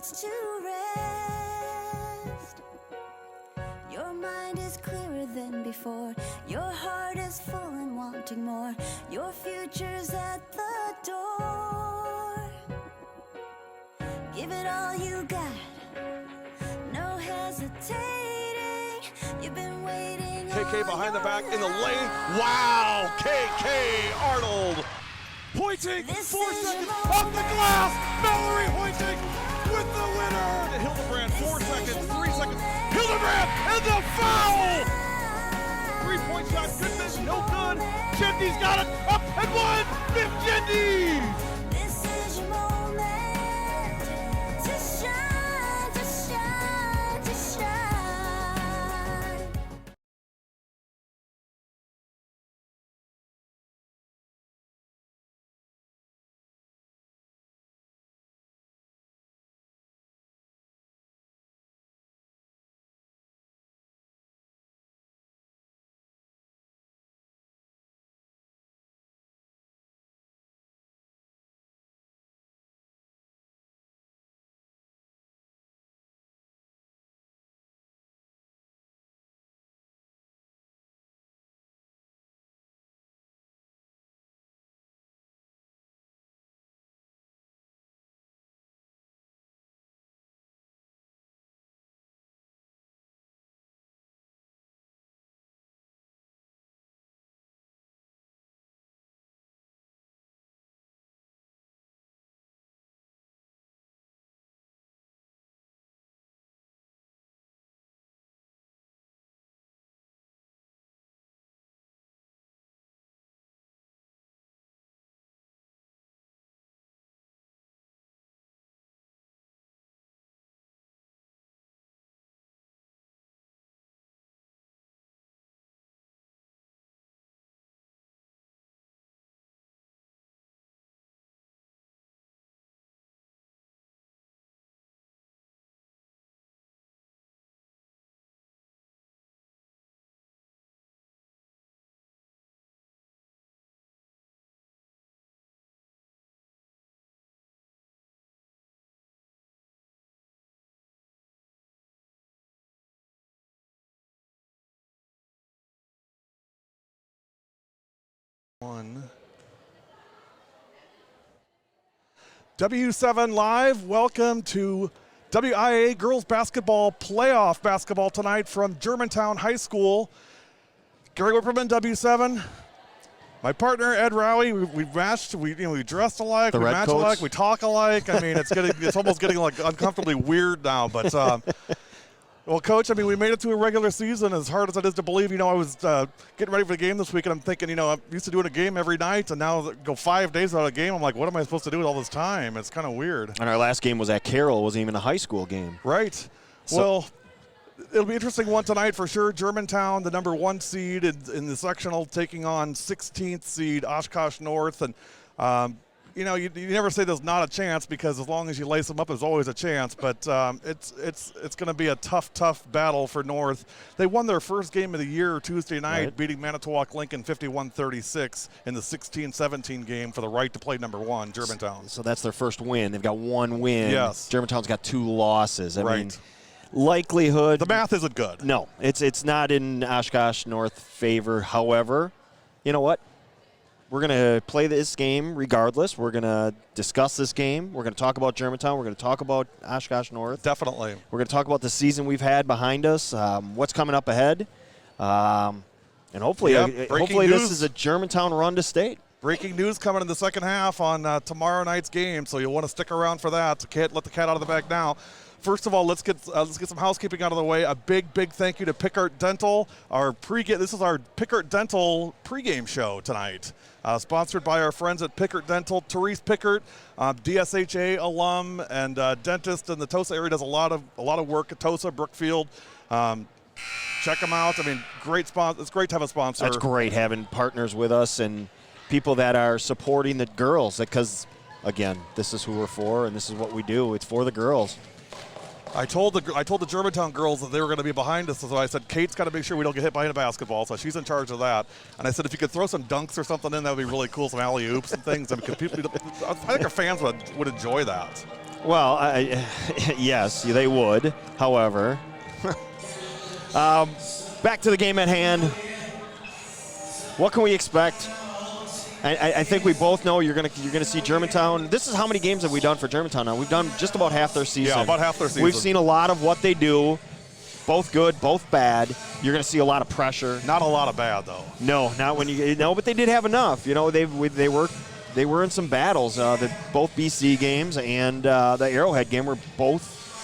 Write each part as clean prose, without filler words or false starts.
thoughts to rest. Your mind is clearer than before. Your heart is full and wanting more. Your future's at the door. Give it all you got. No hesitating. You've been waiting. KK behind the back in the lane. Wow! KK Arnold pointing. 4 seconds off the glass. Mallory Hoyting with the winner. Hildebrand 4 seconds, 3 seconds. Hildebrand and the foul. 3-point shot. Goodness, no good. Jendy's got it. Up and one. Biff Jendy. This is your moment to shine, to shine, to shine. W7 Live, welcome to WIA Girls Basketball Playoff Basketball tonight from Germantown High School. Gary Whipperman, W7. My partner, Ed Rowie, we matched, we dressed alike, we match alike, we talk alike. I mean, it's almost getting like uncomfortably weird now, but well, Coach, I mean, we made it to a regular season, as hard as it is to believe. You know, I was getting ready for the game this week, and I'm thinking, you know, I'm used to doing a game every night, and now go 5 days without a game. I'm like, what am I supposed to do with all this time? It's kind of weird. And our last game was at Carroll. It wasn't even a high school game. Right. So, well, it'll be an interesting one tonight for sure. Germantown, the number 1 seed in the sectional, taking on 16th seed Oshkosh North. And, you know, you never say there's not a chance, because as long as you lace them up, there's always a chance. But it's going to be a tough battle for North. They won their first game of the year Tuesday night, right, beating Manitowoc Lincoln 51-36 in the 16-17 game for the right to play number 1, Germantown. So that's their first win. They've got 1 win. Yes. Germantown's got 2 losses. I right. mean, likelihood. The math isn't good. No, it's not in Oshkosh North favor. However, you know what? We're going to play this game regardless. We're going to discuss this game. We're going to talk about Germantown. We're going to talk about Oshkosh North. Definitely. We're going to talk about the season we've had behind us, what's coming up ahead, and hopefully, hopefully this is a Germantown run to state. Breaking news coming in the second half on tomorrow night's game, so you'll want to stick around for that. Can't let the cat out of the bag now. First of all, let's get some housekeeping out of the way. A big thank you to Pickert Dental. This is our Pickert Dental pregame show tonight, sponsored by our friends at Pickert Dental. Therese Pickert, DSHA alum and dentist in the Tosa area, does a lot of work at Tosa, Brookfield. Check them out. I mean, great sponsor. It's great to have a sponsor. That's great having partners with us and people that are supporting the girls, because again, this is who we're for and this is what we do. It's for the girls. I told the Germantown girls that they were going to be behind us, so I said, Kate's got to make sure we don't get hit behind a basketball, so she's in charge of that. And I said, if you could throw some dunks or something in, that would be really cool, some alley-oops and things. I mean, I think our fans would enjoy that. Well, yes, they would. However, back to the game at hand. What can we expect? I think we both know you're gonna see Germantown. This is how many games have we done for Germantown now? We've done just about half their season. Yeah, about half their season. We've seen a lot of what they do, both good, both bad. You're gonna see a lot of pressure. Not a lot of bad though. No, not when you no, but they did have enough. You know, they were in some battles. Both BC games and the Arrowhead game were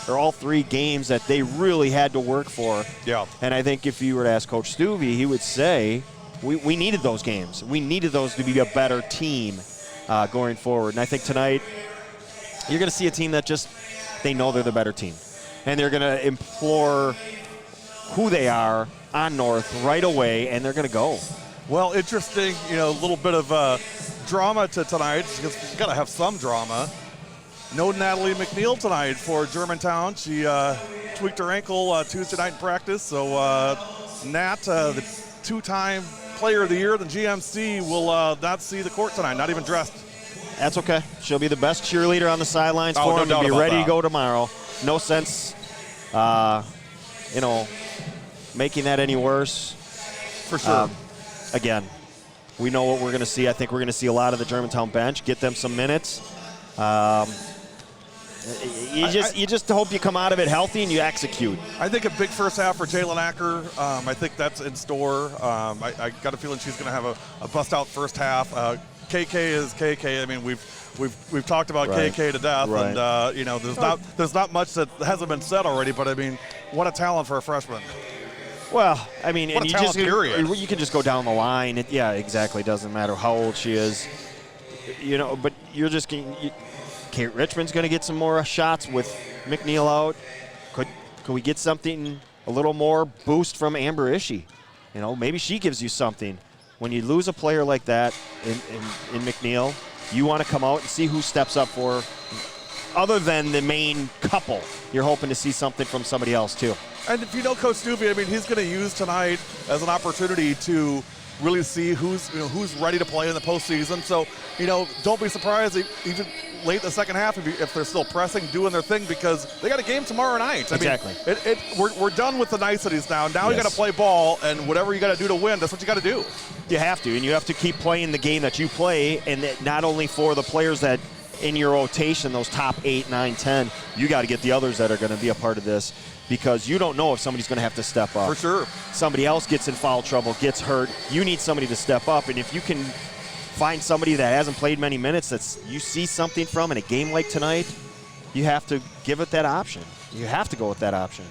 all three games that they really had to work for. Yeah. And I think if you were to ask Coach Stuvey, he would say, we needed those games. We needed those to be a better team going forward. And I think tonight you're going to see a team that they know they're the better team. And they're going to implore who they are on North right away, and they're going to go. Well, interesting, a little bit of drama to tonight, because you got to have some drama. No Natalie McNeil tonight for Germantown. She tweaked her ankle Tuesday night in practice, so Nat, the two-time Player of the Year, the GMC, will not see the court tonight, not even dressed. That's okay. She'll be the best cheerleader on the sidelines for him to be ready to go tomorrow. No sense, making that any worse. For sure. Again, we know what we're going to see. I think we're going to see a lot of the Germantown bench, get them some minutes. You just hope you come out of it healthy and you execute. I think a big first half for Jalen Acker. I think that's in store. I got a feeling she's going to have a bust-out first half. KK is KK. I mean, we've talked about KK to death, and there's not much that hasn't been said already. But I mean, what a talent for a freshman. Well, I mean, what and you can just go down the line. Yeah, exactly. It doesn't matter how old she is. But you're just getting. Kate Richmond's going to get some more shots with McNeil out. Could we get something, a little more boost from Amber Ishii? Maybe she gives you something. When you lose a player like that in McNeil, you want to come out and see who steps up for, other than the main couple. You're hoping to see something from somebody else too. And if you know Coach Stuvey, I mean, he's going to use tonight as an opportunity to really see who's ready to play in the postseason. So, don't be surprised even late in the second half if they're still pressing, doing their thing, because they got a game tomorrow night. Exactly. I mean, we're done with the niceties now. Now you got to play ball, and whatever you got to do to win, that's what you got to do. You have to, and you have to keep playing the game that you play, and that not only for the players that in your rotation, those top 8, 9, 10, you got to get the others that are going to be a part of this, because you don't know if somebody's going to have to step up. For sure. Somebody else gets in foul trouble, gets hurt. You need somebody to step up, and if you can find somebody that hasn't played many minutes that you see something from in a game like tonight, you have to give it that option. You have to go with that option.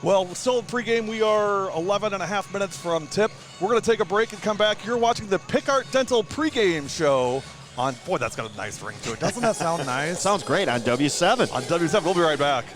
Well, still in pregame, we are 11 and a half minutes from tip. We're going to take a break and come back. You're watching the Pickart Dental pregame show on, boy, that's got a nice ring to it. Doesn't that sound nice? Sounds great on W7. On W7, we'll be right back.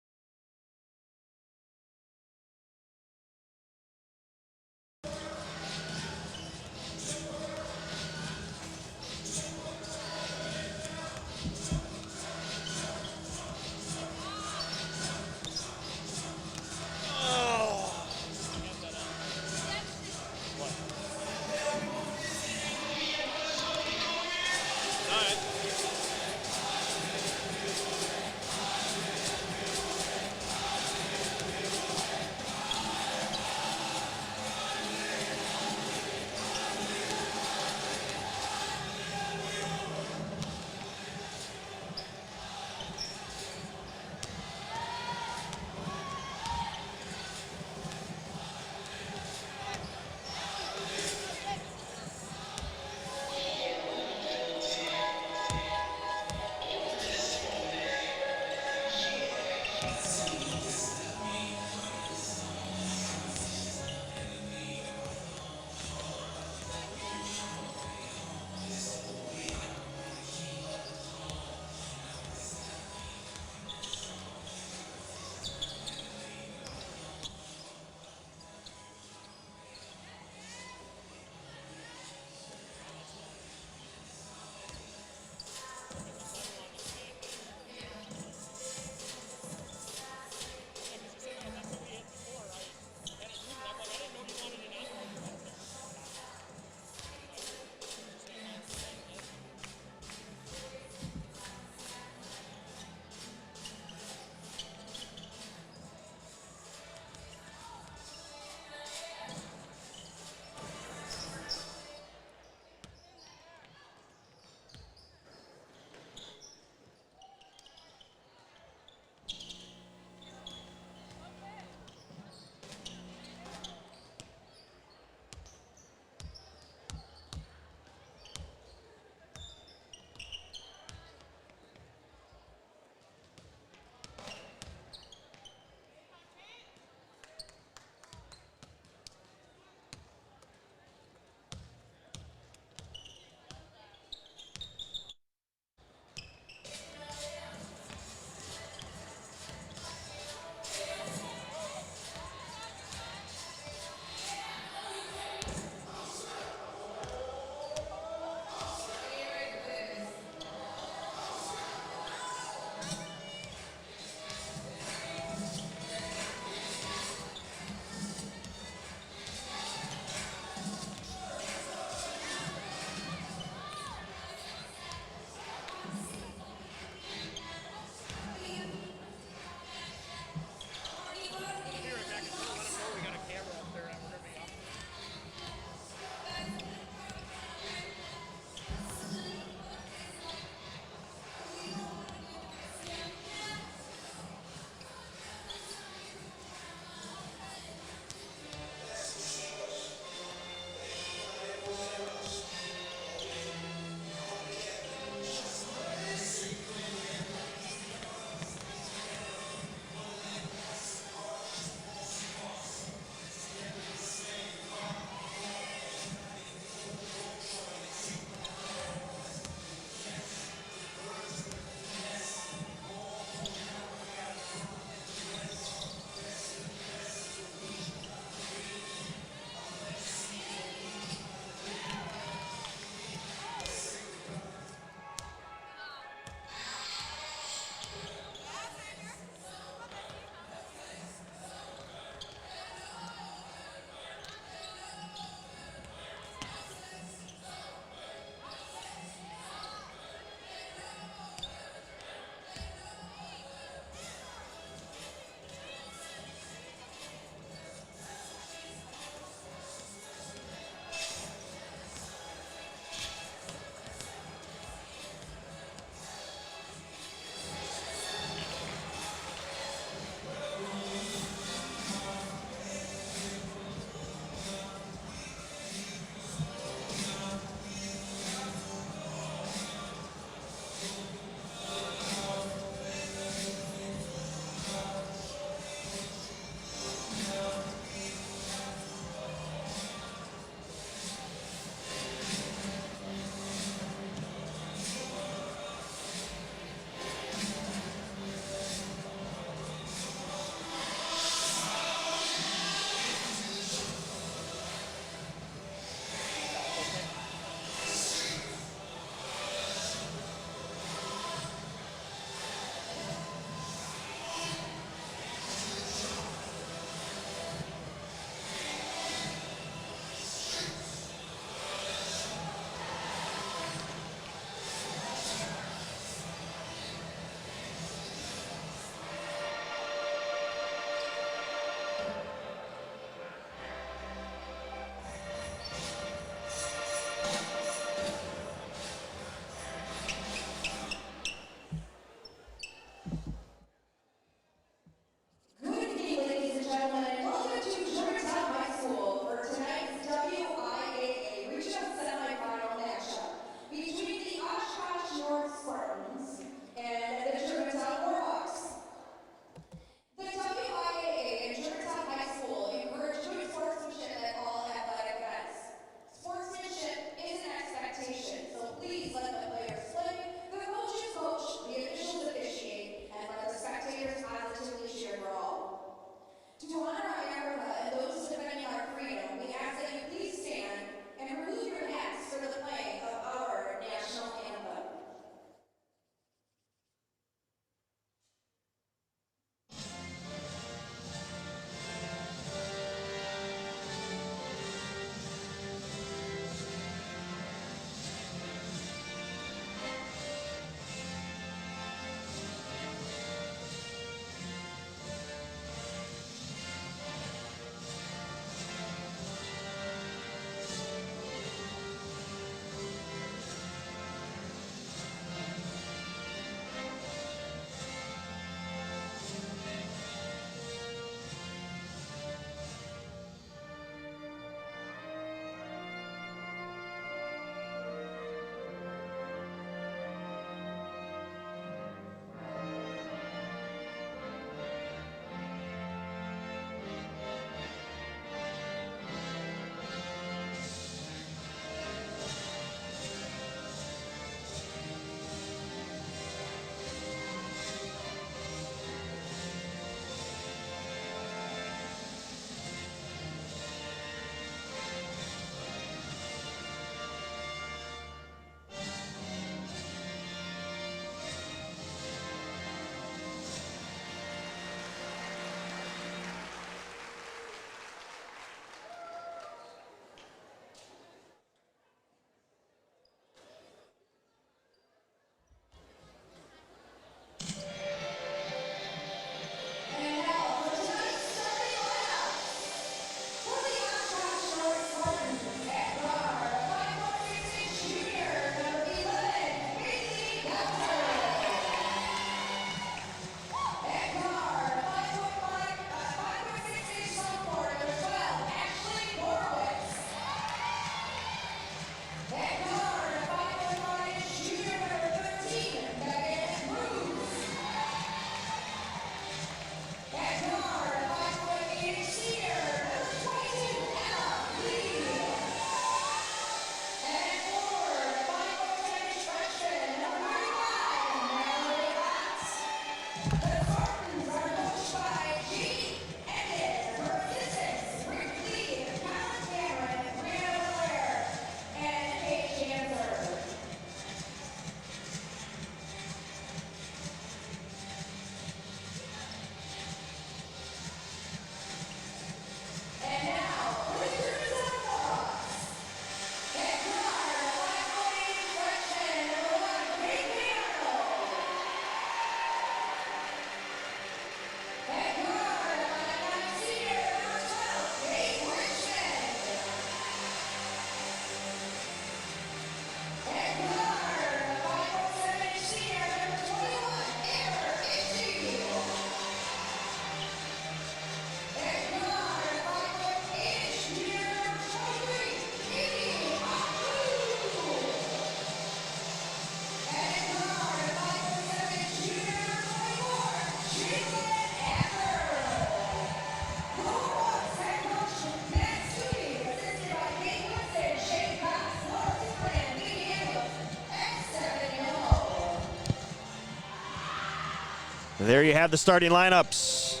There you have the starting lineups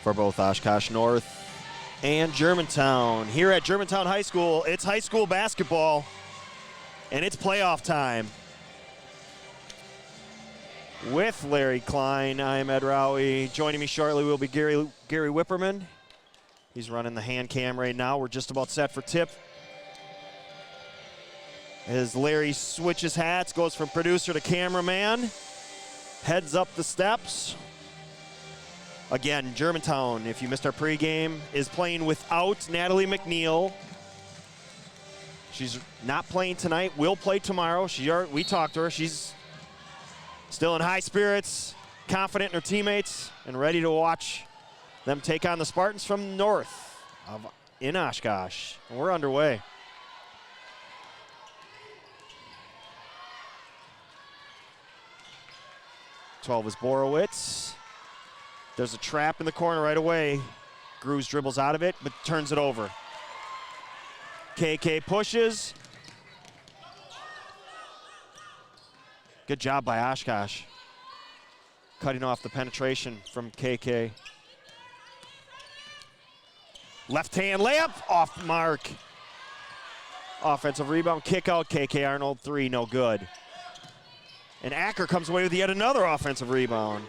for both Oshkosh North and Germantown. Here at Germantown High School, it's high school basketball, and it's playoff time. With Larry Klein, I am Ed Rowie. Joining me shortly will be Gary Whipperman. He's running the hand cam right now. We're just about set for tip. As Larry switches hats, goes from producer to cameraman, heads up the steps. Again, Germantown, if you missed our pregame, is playing without Natalie McNeil. She's not playing tonight, will play tomorrow. We talked to her. She's still in high spirits, confident in her teammates, and ready to watch them take on the Spartans from north in Oshkosh. And we're underway. '12 is Borowitz. There's a trap in the corner right away. Gruz dribbles out of it, but turns it over. KK pushes. Good job by Oshkosh. Cutting off the penetration from KK. Left hand layup, off mark. Offensive rebound, kick out, KK Arnold, three, no good. And Acker comes away with yet another offensive rebound.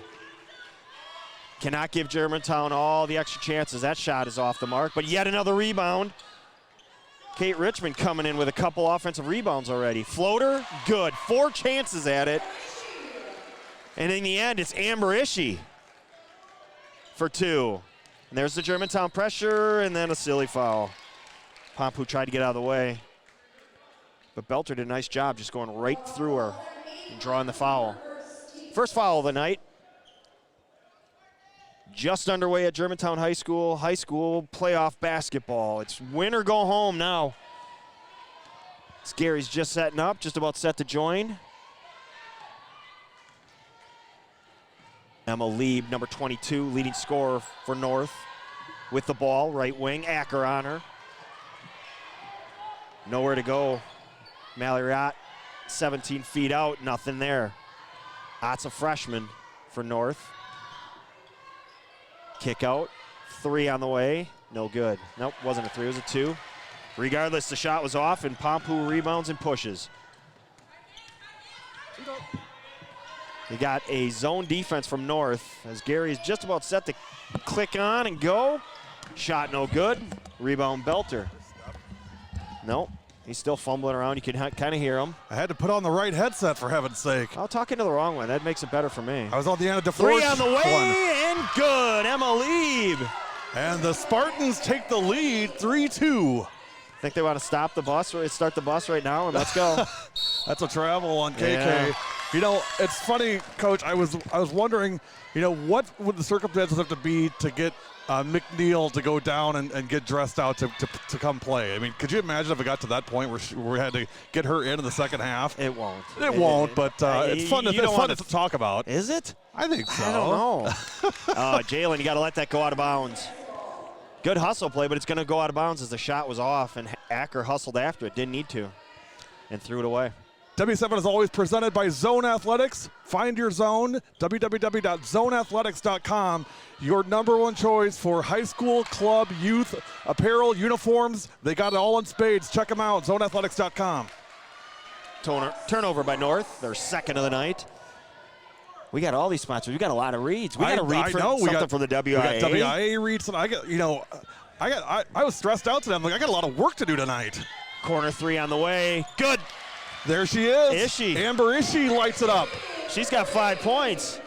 Cannot give Germantown all the extra chances. That shot is off the mark, but yet another rebound. Kate Richmond coming in with a couple offensive rebounds already. Floater, good. 4 chances at it. And in the end, it's Amber Ishii for 2. And there's the Germantown pressure, and then a silly foul. Pompu tried to get out of the way. But Belter did a nice job just going right through her and drawing the foul. First foul of the night. Just underway at Germantown High School playoff basketball. It's win or go home now. Gary's just setting up, just about set to join. Emma Lieb, number 22, leading scorer for North. With the ball, right wing, Acker on her. Nowhere to go. Mallory Ott, 17 feet out, nothing there. Ott's a freshman for North. Kick out, 3 on the way, no good. Nope, wasn't a 3, it was a 2. Regardless, the shot was off, and Pompu rebounds and pushes. You got a zone defense from North as Gary is just about set to click on and go. Shot no good. Rebound Belter. Nope. He's still fumbling around. You can kind of hear him. I had to put on the right headset, for heaven's sake. I'll talk into the wrong one. That makes it better for me. I was on the end of the 3 on the way, and good. Emma Lieb. And the Spartans take the lead, 3-2. Think they want to stop the bus, or start the bus right now, and let's go. That's a travel on KK. Yeah. You know, it's funny, Coach. I was wondering, you know, what would the circumstances have to be to get McNeil to go down and get dressed out to come play? I mean, could you imagine if it got to that point where we had to get her in the second half? It won't. It won't, but it's fun to talk about. Is it? I think so. I don't know. Jalen, you got to let that go out of bounds. Good hustle play, but it's going to go out of bounds as the shot was off, and Acker hustled after it. Didn't need to, and threw it away. W7 is always presented by Zone Athletics. Find your zone, www.zoneathletics.com. Your number one choice for high school, club, youth, apparel, uniforms. They got it all in spades. Check them out, zoneathletics.com. Turnover by North, their second of the night. We got all these sponsors. We got a lot of reads. We got to read something from the WIA. We got WIA reads. I was stressed out today. I'm like, I got a lot of work to do tonight. Corner three on the way. Good. There she is. Ishii. Amber Ishii lights it up. She's got 5 points.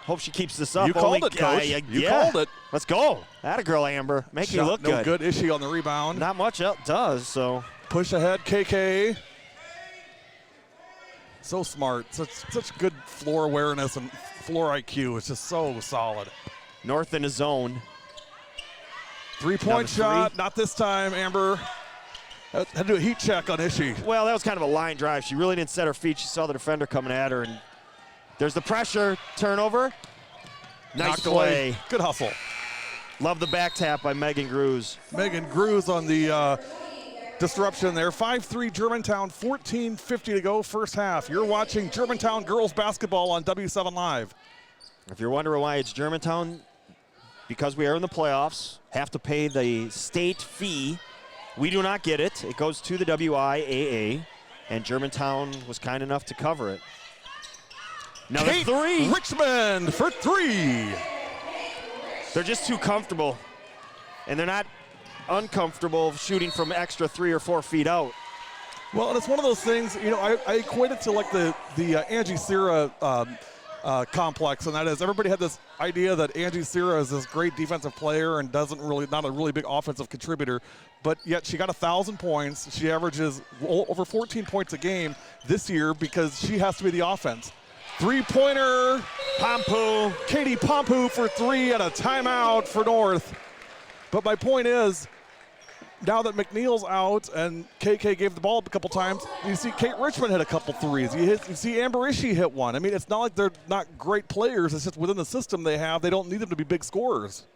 Hope she keeps this up. You called it, Coach. You called it. Let's go. Atta girl, Amber. Make you look good. No good. Ishii on the rebound. Not much else does, so. Push ahead, KK. So smart. Such good floor awareness and floor IQ. It's just so solid. North in his zone. 3-point shot. Not this time, Amber. Had to do a heat check on Ishii. Well, that was kind of a line drive. She really didn't set her feet. She saw the defender coming at her, and there's the pressure. Turnover. Nice play. Good hustle. Love the back tap by Megan Grews. Megan Grews on the disruption there. 5-3 Germantown, 14:50 to go, first half. You're watching Germantown girls basketball on W7 Live. If you're wondering why it's Germantown, because we are in the playoffs, have to pay the state fee. We do not get it. It goes to the WIAA, and Germantown was kind enough to cover it. Another Kate three. Richmond for three. They're just too comfortable, and they're not uncomfortable shooting from extra 3 or 4 feet out. Well, and it's one of those things, I equate it to like the Angie Sierra complex, and that is everybody had this idea that Angie Sierra is this great defensive player and not a really big offensive contributor, but yet she got 1,000 points. She averages over 14 points a game this year because she has to be the offense. Three-pointer, Pompu. Katie Pompu for three and a timeout for North. But my point is, now that McNeil's out and KK gave the ball up a couple times, you see Kate Richmond hit a couple threes. You see Amber Ishii hit one. I mean, it's not like they're not great players. It's just within the system they have, they don't need them to be big scorers.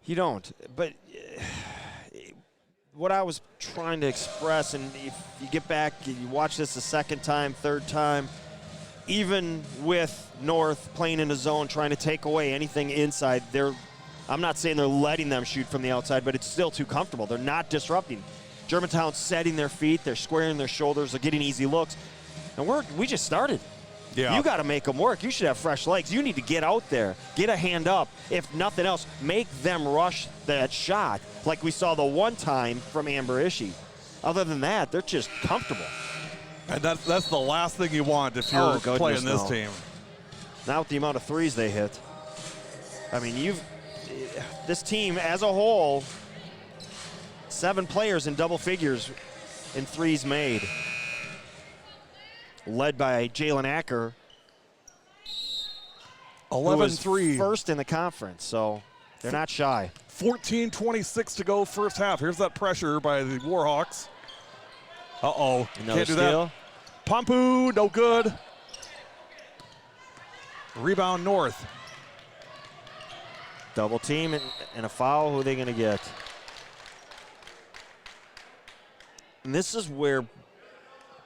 You don't. But what I was trying to express, and if you get back, you watch this a second time, third time, even with North playing in a zone, trying to take away anything inside, I'm not saying they're letting them shoot from the outside, but it's still too comfortable. They're not disrupting. Germantown's setting their feet. They're squaring their shoulders. They're getting easy looks. And we just started. Yeah. You got to make them work. You should have fresh legs. You need to get out there, get a hand up. If nothing else, make them rush that shot like we saw the one time from Amber Ishii. Other than that, they're just comfortable. And that's the last thing you want if you're playing this team. Not with the amount of threes they hit. I mean, this team as a whole, 7 players in double figures in threes made. Led by Jalen Acker. 11-3. First in the conference, so they're not shy. 14:26 to go, first half. Here's that pressure by the Warhawks. Uh-oh, Another can't do steal. that. Pompu, no good. Rebound North. Double team and a foul. Who are they going to get? And this is where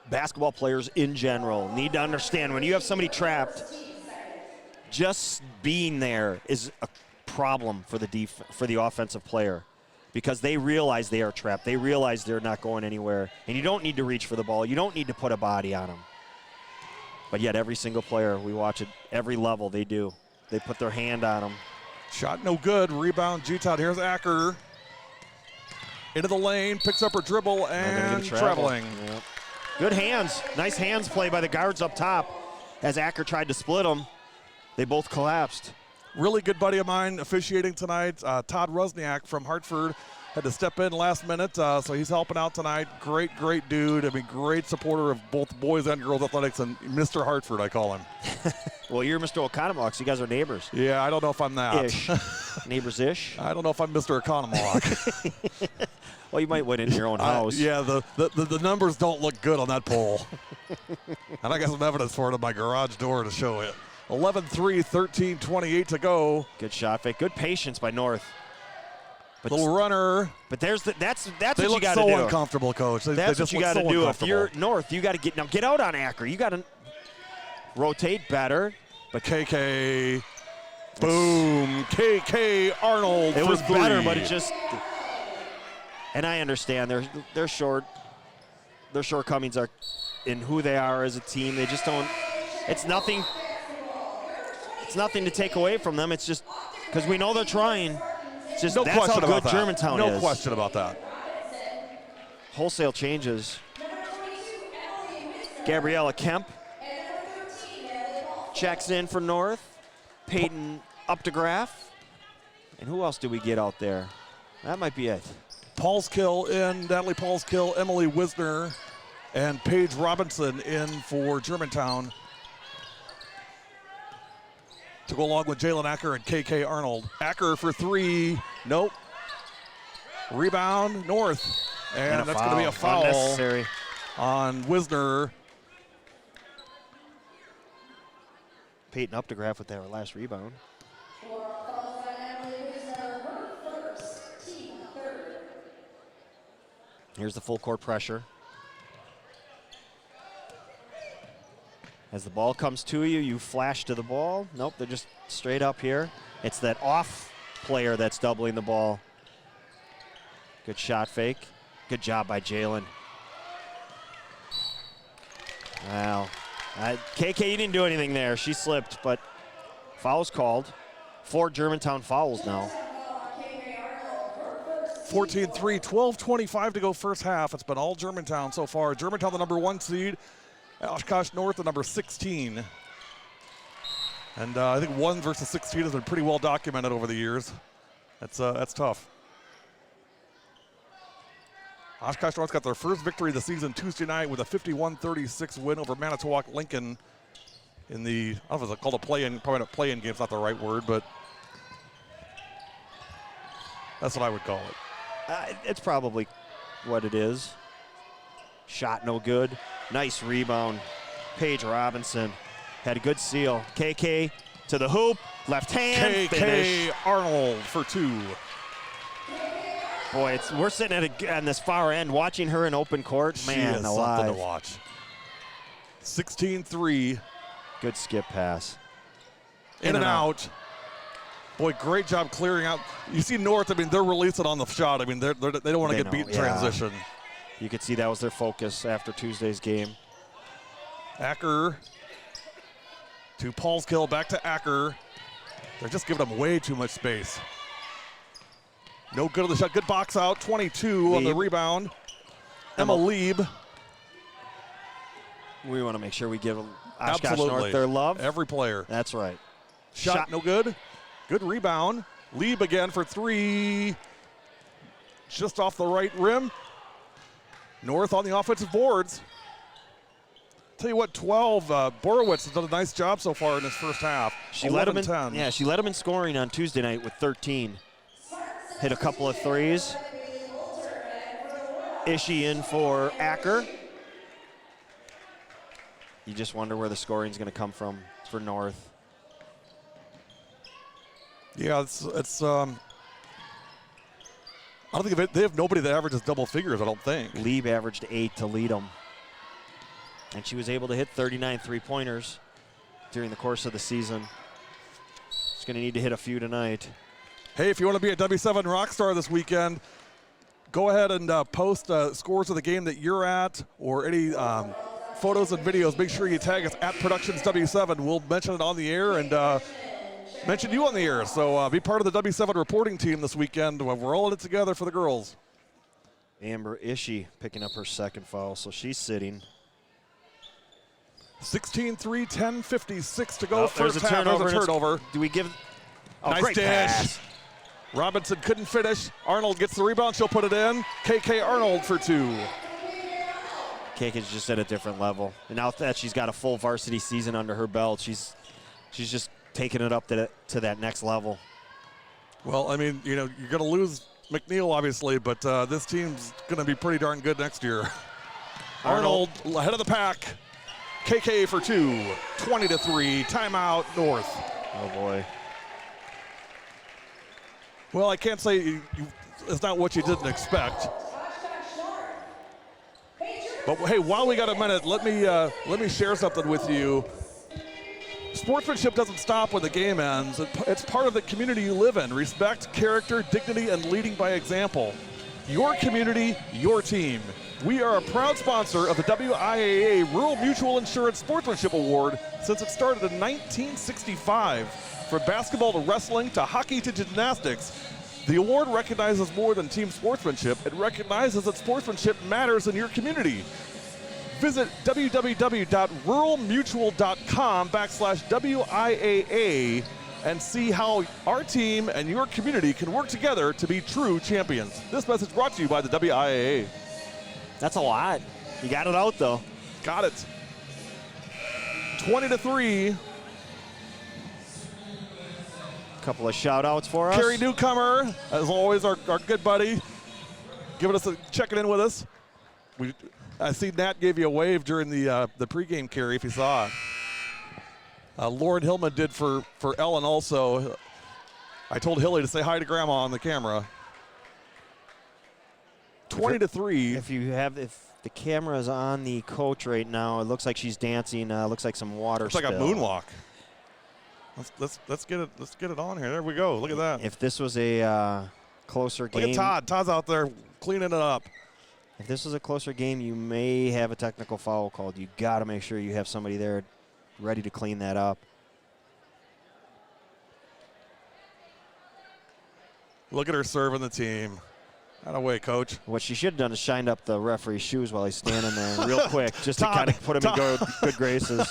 basketball players in general need to understand when you have somebody trapped, just being there is a problem for the offensive player because they realize they are trapped. They realize they're not going anywhere, and you don't need to reach for the ball. You don't need to put a body on them. But yet every single player, we watch at every level, they do. They put their hand on them. Shot no good. Rebound G-Town. Here's Acker. Into the lane, picks up her dribble and traveling. Yep. Good hands. Nice hands play by the guards up top. As Acker tried to split them, they both collapsed. Really good buddy of mine officiating tonight, Todd Rusniak from Hartford. Had to step in last minute, so he's helping out tonight. Great, great dude. I mean, great supporter of both boys and girls athletics, and Mr. Hartford, I call him. Well, you're Mr. Oconomowoc, so you guys are neighbors. Yeah, I don't know if I'm that. Ish. Neighbors-ish. I don't know if I'm Mr. Oconomowoc. Well, you might win in your own house. Yeah, the numbers don't look good on that poll. And I got some evidence for it on my garage door to show it. 11-3, 13-28 to go. Good shot fake. Good patience by North. But Little runner. But that's what They you look got to so do. uncomfortable, Coach. They That's just what you look got to so do. If you're uncomfortable. North, you got to get out on Acker. You got to rotate better. But KK, boom, KK Arnold. it for was three. better, but it just. And I understand their shortcomings are in who they are as a team. They just don't. It's nothing. It's nothing to take away from them. It's just because we know they're trying. It's just No that's question how about good that. Germantown No is. question about that. Wholesale changes. Gabriella Kemp checks in for North. Peyton Updegraff. And who else do we get out there? That might be it. Paulskill in, Natalie Paulskill, Emily Wisner, and Paige Robinson in for Germantown to go along with Jalen Acker and KK Arnold. Acker for three, nope. Rebound, North. And that's going to be a foul Unnecessary. on Wisner. Peyton Updegraff with their last rebound. Here's the full court pressure. As the ball comes to you, you flash to the ball. Nope, they're just straight up here. It's that off player that's doubling the ball. Good shot fake. Good job by Jalen. Wow. KK, you didn't do anything there. She slipped, but foul's called. 4 Germantown fouls now. 14-3, 12:25 to go first half. It's been all Germantown so far. Germantown, the number 1 seed. Oshkosh North, the number 16. And I think 1 versus 16 has been pretty well documented over the years. That's tough. Oshkosh North got their first victory of the season Tuesday night with a 51-36 win over Manitowoc Lincoln in the, I don't know if it's called a play-in, probably not play-in game, it's not the right word, but that's what I would call it. It's probably what it is. Shot no good. Nice rebound. Paige Robinson had a good seal. KK to the hoop. Left hand. KK Finish. Arnold for 2. Boy, we're sitting on this far end watching her in open court. She Man, is alive. something to watch. 16-3. Good skip pass. In and out. Boy, great job clearing out. You see North, I mean, they're releasing on the shot. I mean, they don't want to get beat in transition. You could see that was their focus after Tuesday's game. Acker to Paulskill, back to Acker. They're just giving them way too much space. No good on the shot. Good box out. 22 on the rebound. Emma Lieb. We want to make sure we give Oshkosh Absolutely. North their love. Every player. That's right. Shot no good. Good rebound. Lieb again for 3. Just off the right rim. North on the offensive boards. Tell you what, 12. Borowitz has done a nice job so far in this first half. She led him in 10. Yeah, she led him in scoring on Tuesday night with 13. Hit a couple of threes. Ishii in for Acker. You just wonder where the scoring's going to come from for North. Yeah, it's I don't think they have nobody that averages double figures, I don't think. Lieb averaged 8 to lead them. And she was able to hit 39 three-pointers during the course of the season. She's going to need to hit a few tonight. Hey, if you want to be a W7 Rockstar this weekend, go ahead and post scores of the game that you're at or any photos and videos. Make sure you tag us at Productions W7. We'll mention it on the air and mention you on the air. So be part of the W7 reporting team this weekend. We're all in it together for the girls. Amber Ishii picking up her second foul, so she's sitting. 16-3, 10:56 to go. There's a turnover. There's a turnover. Do we give? Oh, Nice great dish. pass. Robinson couldn't finish. Arnold gets the rebound. She'll put it in. KK Arnold for 2. KK's just at a different level. And now that she's got a full varsity season under her belt, she's just taking it up to that next level. Well, I mean, you know, you're going to lose McNeil, obviously, but this team's going to be pretty darn good next year. Arnold ahead of the pack. KK for 2. 20-3. Timeout, North. Oh, boy. Well, I can't say is not what you didn't expect. But hey, while we got a minute, let me share something with you. Sportsmanship doesn't stop when the game ends. It's part of the community you live in. Respect, character, dignity, and leading by example. Your community, your team. We are a proud sponsor of the WIAA Rural Mutual Insurance Sportsmanship Award since it started in 1965. From basketball to wrestling to hockey to gymnastics, the award recognizes more than team sportsmanship. It recognizes that sportsmanship matters in your community. Visit www.ruralmutual.com/WIAA and see how our team and your community can work together to be true champions. This message brought to you by the WIAA. That's a lot. You got it out, though. Got it. 20-3. Couple of shout-outs for us. Kerry Newcomer, as always, our good buddy, checking in with us. I see Nat gave you a wave during the pregame, Kerry, if you saw it. Lauren Hillman did for Ellen also. I told Hilly to say hi to Grandma on the camera. 20-3. If the camera is on the coach right now, it looks like she's dancing. Looks like some water. It's like a moonwalk. Let's get it on here. There we go. Look at that. If this was a closer game, look at Todd. Todd's out there cleaning it up. If this was a closer game, you may have a technical foul called. You got to make sure you have somebody there ready to clean that up. Look at her serving the team. Out of way, Coach. What she should have done is shined up the referee's shoes while he's standing there real quick, just to kind of put him in good graces.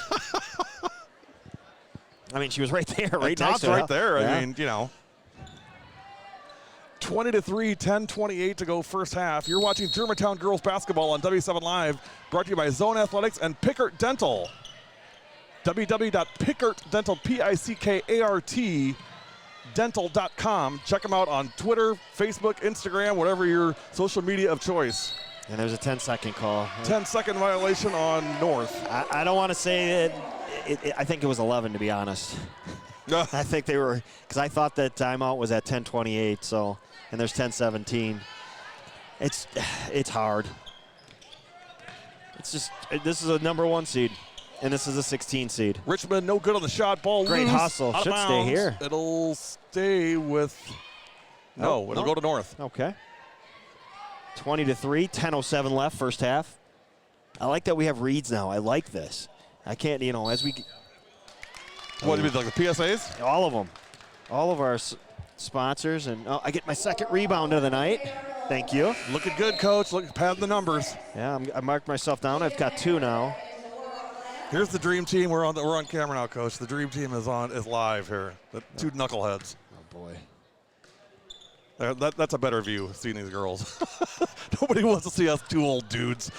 I mean, she was right there, right next to her. Right there. Yeah. I mean, 20-3, 10:28 to go first half. You're watching Germantown girls basketball on W7 Live, brought to you by Zone Athletics and Pickert Dental. www.pickertdental, P-I-C-K-A-R-T, dental.com. Check them out on Twitter, Facebook, Instagram, whatever your social media of choice. And there's a 10-second call. 10-second violation on North. I don't want to say it. I think it was 11, to be honest. I think they were, because I thought that timeout was at 10:28, so, and there's 10:17. It's hard. It's just, this is a #1 seed, and this is a 16 seed. Richmond no good on the shot. Ball Great loose. hustle. Should stay here. It'll stay with, it'll go to North. Okay. 20-3, 10:07 left, first half. I like that we have reads now. I like this. I can't, as we. What do you mean, like the PSAs? All of them. All of our sponsors. And I get my second rebound of the night. Thank you. Looking good, Coach. Padding the numbers. Yeah, I marked myself down. I've got 2 now. Here's the dream team. We're on camera now, Coach. The dream team is live here. The 2 knuckleheads. Oh boy. That's a better view, seeing these girls. Nobody wants to see us 2 old dudes.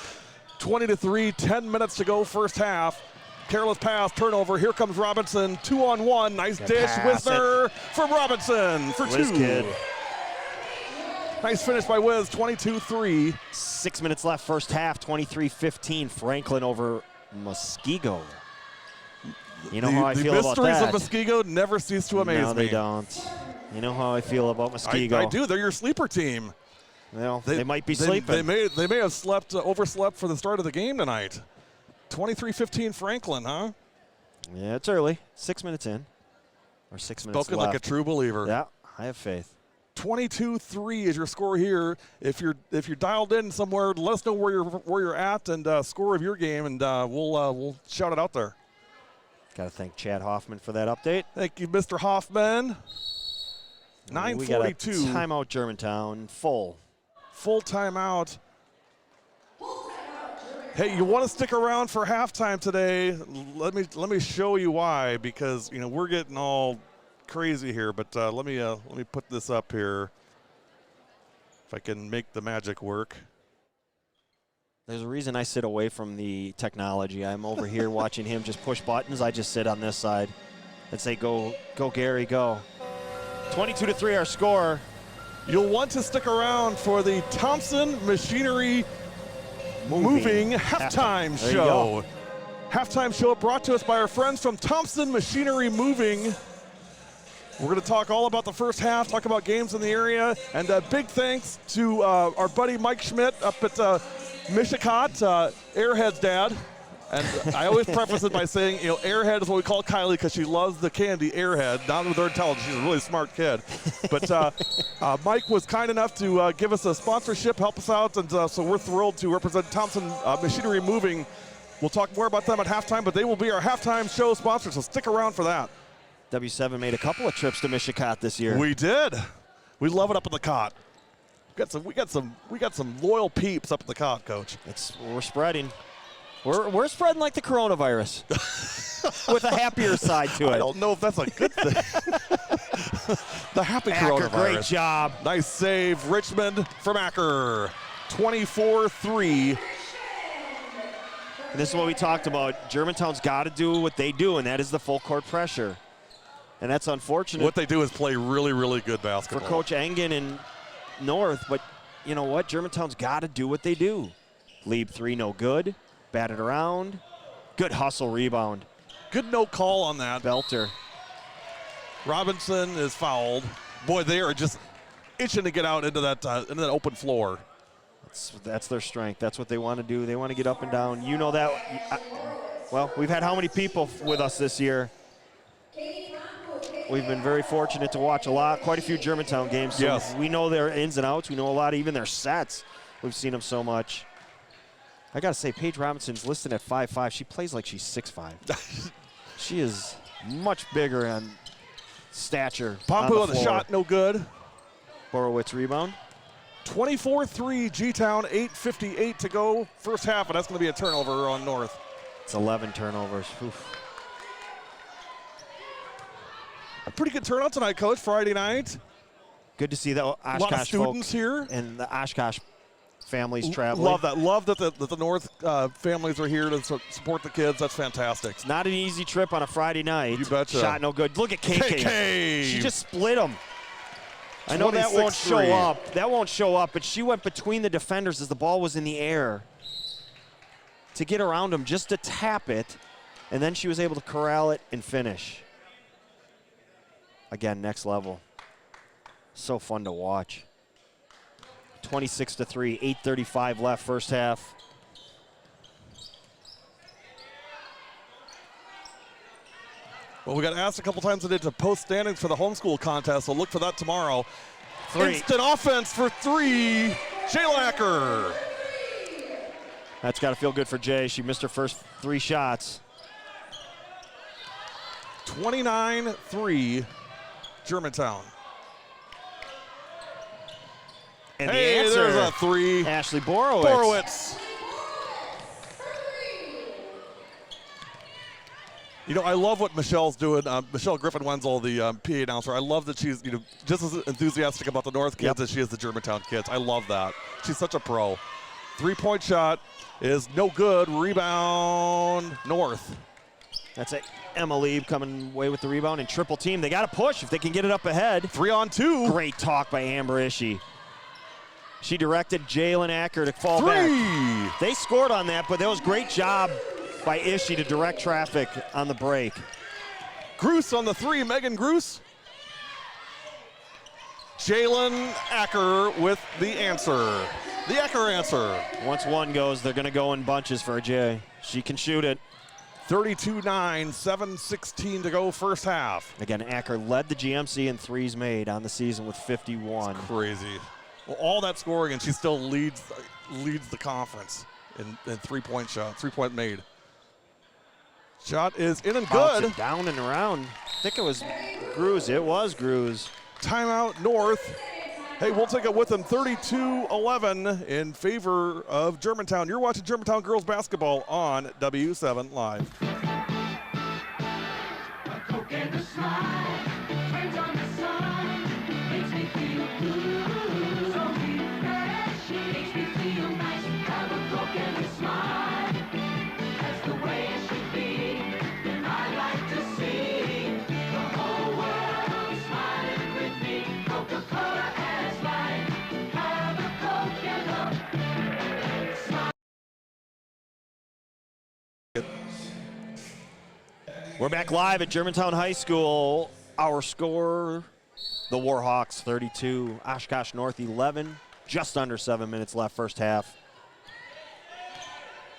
20-3, 10 minutes to go, first half. Careless pass, turnover. Here comes Robinson, 2-on-1. Nice dish. Wisner from Robinson for 2. Kid. Nice finish by Wiz, 22-3. 6 minutes left, first half, 23-15. Franklin over Muskego. You know how I feel about that. The mysteries of Muskego never cease to amaze me. No, they don't. You know how I feel about Muskego. I do. They're your sleeper team. Well, they might be sleeping. They may have overslept for the start of the game tonight. 23-15 Franklin, huh? Yeah, it's early. 6 minutes in. Or 6 minutes Spoken left. like a true believer. Yeah, I have faith. 22-3 is your score here. If you're dialed in somewhere, let us know where you're at and score of your game, and we'll shout it out there. Got to thank Chad Hoffman for that update. Thank you, Mr. Hoffman. 9:42. We got a timeout, Germantown. Full timeout. Hey, you want to stick around for halftime today? Let me show you why, because we're getting all crazy here. But let me put this up here. If I can make the magic work. There's a reason I sit away from the technology. I'm over here watching him just push buttons. I just sit on this side and say, "Go, Gary, go." 22-3 our score. You'll want to stick around for the Thompson Machinery Moving halftime show. Halftime show brought to us by our friends from Thompson Machinery Moving. We're going to talk all about the first half, talk about games in the area, and big thanks to our buddy Mike Schmidt up at Mishicot, Airhead's dad. And I always preface it by saying, Airhead is what we call Kylie because she loves the candy Airhead, not with her intelligence. She's a really smart kid. But Mike was kind enough to give us a sponsorship, help us out, and so we're thrilled to represent Thompson Machinery Moving. We'll talk more about them at halftime, but they will be our halftime show sponsor, so stick around for that. W7 made a couple of trips to Mishicot this year. We did. We love it up at the cot. We got some loyal peeps up at the cot, Coach. We're spreading. We're spreading like the coronavirus with a happier side to it. I don't know if that's a good thing. The happy Acker, coronavirus. great job. Nice save, Richmond from Acker. 24-3. And this is what we talked about. Germantown's got to do what they do, and that is the full court pressure. And that's unfortunate. What they do is play really, really good basketball. For Coach Engen and North, but you know what? Germantown's got to do what they do. Lead three, no good. Bat it around. Good hustle rebound. Good no call on that. Belter. Robinson is fouled. Boy, they are just itching to get out into that open floor. That's their strength. That's what they want to do. They want to get up and down. You know that. Well, we've had how many people with us this year? We've been very fortunate to watch quite a few Germantown games. So yes. We know their ins and outs. We know a lot of even their sets. We've seen them so much. I got to say, Paige Robinson's listed at 5'5". She plays like she's 6'5". She is much bigger on stature. Pompu on the shot, no good. Borowitz rebound. 24-3 G-Town, 8:58 to go. First half, and that's going to be a turnover on North. It's 11 turnovers. Oof. A pretty good turnout tonight, Coach, Friday night. Good to see the Oshkosh a lot of students here. And the Oshkosh families traveling. Love that. Love that the North families are here to support the kids. That's fantastic. It's not an easy trip on a Friday night. You betcha. Shot no good. Look at KK. She just split them. I know that won't show up. That won't show up, but she went between the defenders as the ball was in the air to get around them, just to tap it, and then she was able to corral it and finish. Again, next level. So fun to watch. 26-3, 8:35 left, first half. Well, we got asked a couple times today to post standings for the homeschool contest, so look for that tomorrow. Three. Instant offense for three, Jayla Acker. That's got to feel good for Jay. She missed her first 3 shots. 29-3, Germantown. And hey, the answer, there's a 3. Ashley Borowitz. You know, I love what Michelle's doing. Michelle Griffin-Wenzel, the PA announcer. I love that she's just as enthusiastic about the North kids as she is the Germantown kids. I love that. She's such a pro. 3-point shot is no good. Rebound, North. That's it. Emma Lieb coming away with the rebound and triple team. They got to push if they can get it up ahead. 3-on-2. Great talk by Amber Ishii. She directed Jalen Acker to fall 3. back. They scored on that, but that was a great job by Ishii to direct traffic on the break. Gruss on the 3, Megan Gruss. Jalen Acker with the answer. The Acker answer. Once one goes, they're going to go in bunches for Jay. She can shoot it. 32-9, 7:16 to go first half. Again, Acker led the GMC in threes made on the season with 51. It's crazy. Well, all that scoring, and she still leads the conference in 3-point shot, 3-point made. Shot is in and good. It down and around. I think it was Gruz. It was Gruz. Timeout North. Hey, we'll take it with them. 32-11 in favor of Germantown. You're watching Germantown girls basketball on W7 Live. We're back live at Germantown High School. Our score, the Warhawks 32, Oshkosh North 11, just under 7 minutes left first half.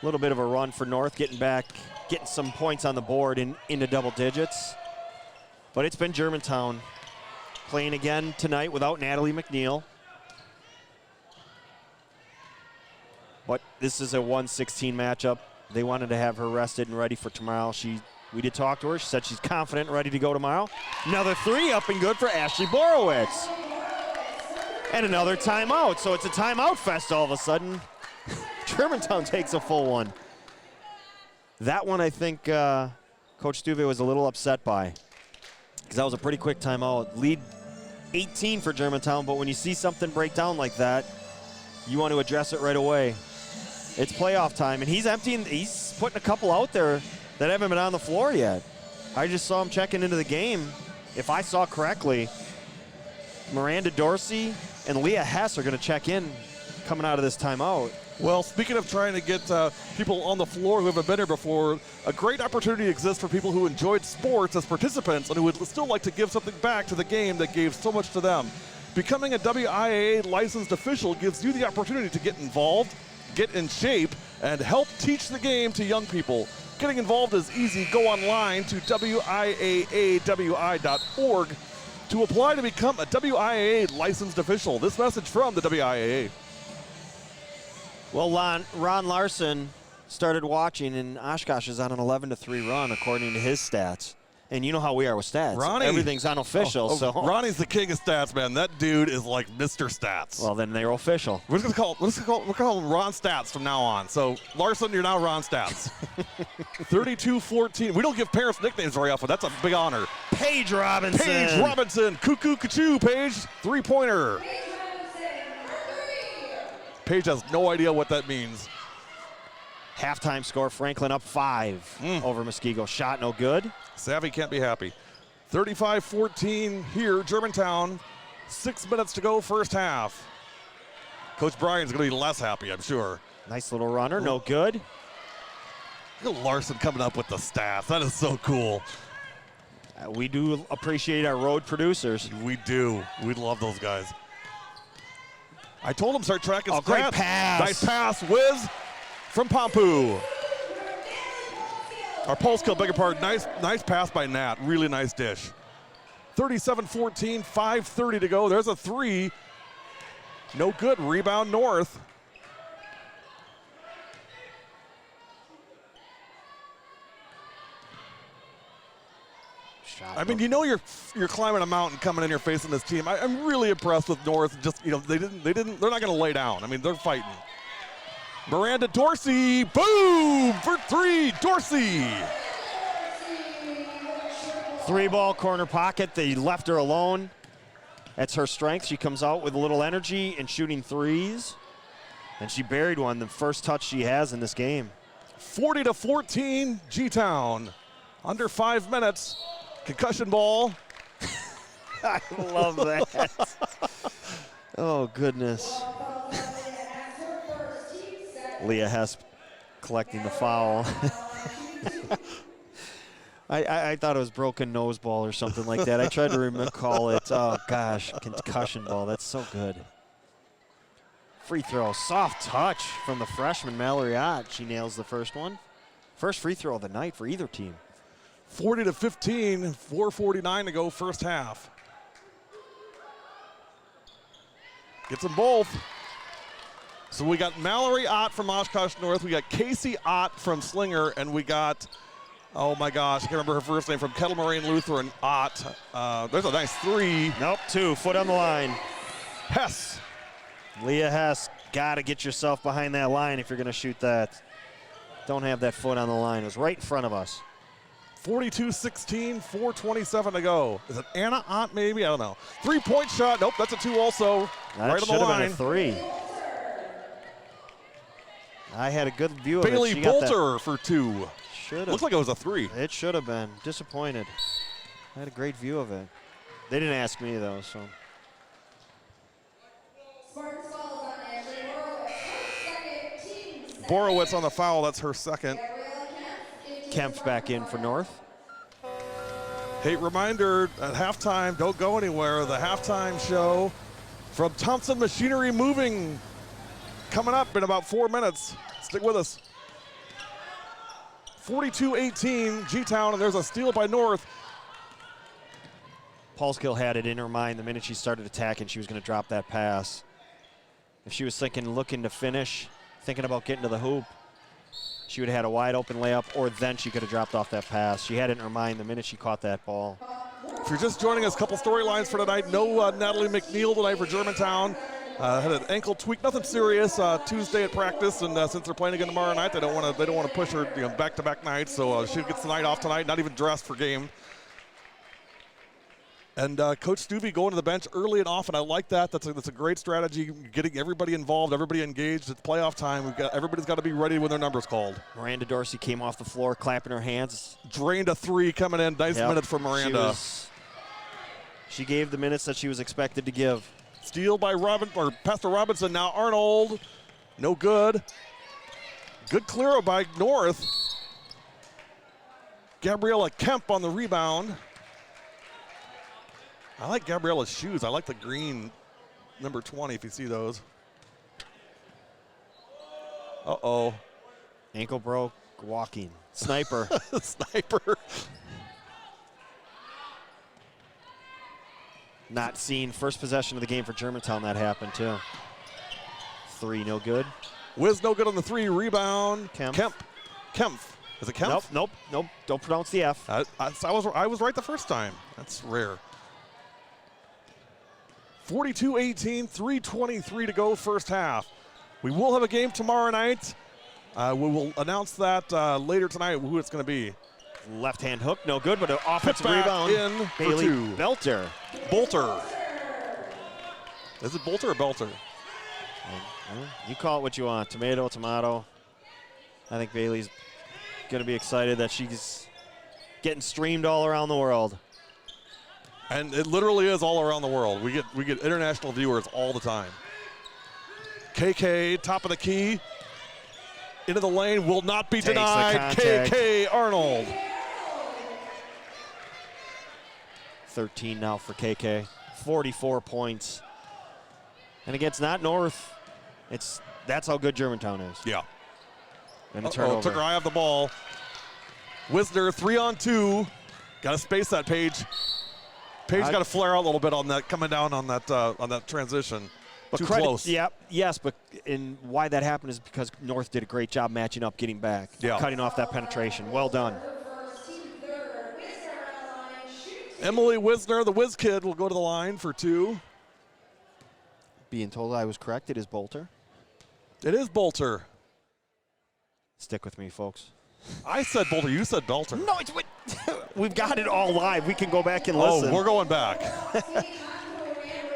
A little bit of a run for North, getting some points on the board into double digits. But it's been Germantown playing again tonight without Natalie McNeil. But this is a 1-16 matchup. They wanted to have her rested and ready for tomorrow. We did talk to her. She said she's confident and ready to go tomorrow. Another three up and good for Ashley Borowitz. And another timeout. So it's a timeout fest all of a sudden. Germantown takes a full one. That one I think Coach Stuve was a little upset by, because that was a pretty quick timeout. Lead 18 for Germantown, but when you see something break down like that, you want to address it right away. It's playoff time, and he's putting a couple out there that haven't been on the floor yet. I just saw him checking into the game. If I saw correctly, Miranda Dorsey and Leah Hess are going to check in coming out of this timeout. Well, speaking of trying to get people on the floor who haven't been here before, a great opportunity exists for people who enjoyed sports as participants and who would still like to give something back to the game that gave so much to them. Becoming a WIAA licensed official gives you the opportunity to get involved, get in shape, and help teach the game to young people. Getting involved is easy. Go online to WIAAWI.org to apply to become a WIAA licensed official. This message from the WIAA. Well, Ron Larson started watching, and Oshkosh is on an 11-3 run according to his stats. And you know how we are with stats. Ronnie, everything's unofficial. So Ronnie's the king of stats, man. That dude is like Mr. Stats. Well, then they're official. We're just gonna call him Ron Stats from now on. So Larson, you're now Ron Stats. 32-14. We don't give parents nicknames very often. That's a big honor. Paige Robinson. Cuckoo Kachoo, Paige. Three-pointer. Paige has no idea what that means. Halftime score, Franklin up 5 over Muskego. Shot no good. Savvy can't be happy. 35-14 here, Germantown. 6 minutes to go, first half. Coach Bryan's going to be less happy, I'm sure. Nice little runner, no good. Look at Larson coming up with the stats. That is so cool. We do appreciate our road producers. We do. We love those guys. I told him start tracking stats. Great pass. Nice pass, whiz from Pompu. Our pulse kill, beg your pardon. Nice pass by Nat. Really nice dish. 37-14, 5:30 to go. There's a three. No good. Rebound North. I mean, you know you're climbing a mountain coming in here facing this team. I'm really impressed with North. Just, you know, they're not going to lay down. I mean, they're fighting. Miranda Dorsey, boom, for three, Dorsey. 3-ball corner pocket. They left her alone. That's her strength. She comes out with a little energy and shooting threes. And she buried one, the first touch she has in this game. 40-14, G-Town. Under 5 minutes. Concussion ball. I love that. Oh, goodness. Leah Hess collecting the foul. I thought it was broken nose ball or something like that. I tried to recall it. Oh, gosh, concussion ball. That's so good. Free throw, soft touch from the freshman Mallory Ott. She nails the first one. First free throw of the night for either team. 40-15, 4:49 to go, first half. Gets them both. So we got Mallory Ott from Oshkosh North. We got Casey Ott from Slinger, and we got, oh my gosh, I can't remember her first name, from Kettle Moraine Lutheran, Ott. There's a nice three. Nope, 2, foot on the line. Hess. Leah Hess, got to get yourself behind that line if you're going to shoot that. Don't have that foot on the line. It was right in front of us. 42-16, 4:27 to go. Is it Anna Ott maybe? I don't know. 3-point shot. Nope, that's a 2 also. That right on the line. Been a 3. I had a good view of Bailey it. Bailey Bolter for 2. Looks like it was a 3. It should have been. Disappointed. I had a great view of it. They didn't ask me, though, so. Borowitz on the foul. That's her second. Kemp's back in for North. Hey, reminder at halftime, don't go anywhere. The halftime show from Thompson Machinery Moving coming up in about 4 minutes. Stick with us. 42-18 G-Town, and there's a steal by North. Paulskill had it in her mind the minute she started attacking, she was going to drop that pass. If she was looking to finish, thinking about getting to the hoop, she would have had a wide open layup, or then she could have dropped off that pass. She had it in her mind the minute she caught that ball. If you're just joining us, a couple storylines for tonight. No Natalie McNeil tonight for Germantown. Had an ankle tweak, nothing serious. Tuesday at practice, and since they're playing again tomorrow night, they don't want to push her back-to-back nights. So she gets the night off tonight, not even dressed for game. And Coach Stuvey going to the bench early and often. I like that. That's a great strategy, getting everybody involved, everybody engaged. It's playoff time. Everybody's got to be ready when their number's called. Miranda Dorsey came off the floor, clapping her hands. Drained a three coming in. Nice minute for Miranda. She gave the minutes that she was expected to give. Steal by Pastor Robinson. Now Arnold. No good. Good clear by North. Gabriella Kemp on the rebound. I like Gabriella's shoes. I like the green number 20 if you see those. Uh-oh. Ankle broke, walking. Sniper. Sniper. Not seen. First possession of the game for Germantown, that happened too. Three, no good. Wiz no good on the three. Rebound. Kemp. Is it Kemp? Nope. Don't pronounce the F. I was right the first time. That's rare. 42-18, 3:23 to go first half. We will have a game tomorrow night. We will announce that later tonight who it's going to be. Left hand hook, no good, but an offensive Put back rebound. in Bailey for two. Belter. Bolter. Is it Bolter or Belter? You call it what you want. Tomato, tomato. I think Bailey's going to be excited that she's getting streamed all around the world. And it literally is all around the world. We get international viewers all the time. KK, top of the key. Into the lane, will not be denied. KK Arnold. 13 now for KK. 44 points. And against not North, that's how good Germantown is. Yeah. And the turnover. Took her eye off the ball. Wisner, 3-on-2. Got to space that, Paige. Paige got to flare out a little bit on that, coming down on that transition. But too close. Yes, but why that happened is because North did a great job matching up, getting back, cutting off that penetration. Well done. Emily Wisner, the Whiz Kid, will go to the line for two. Being told I was correct, it is Bolter. It is Bolter. Stick with me, folks. I said Bolter, you said Belter. No, we've got it all live. We can go back and listen. Oh, we're going back.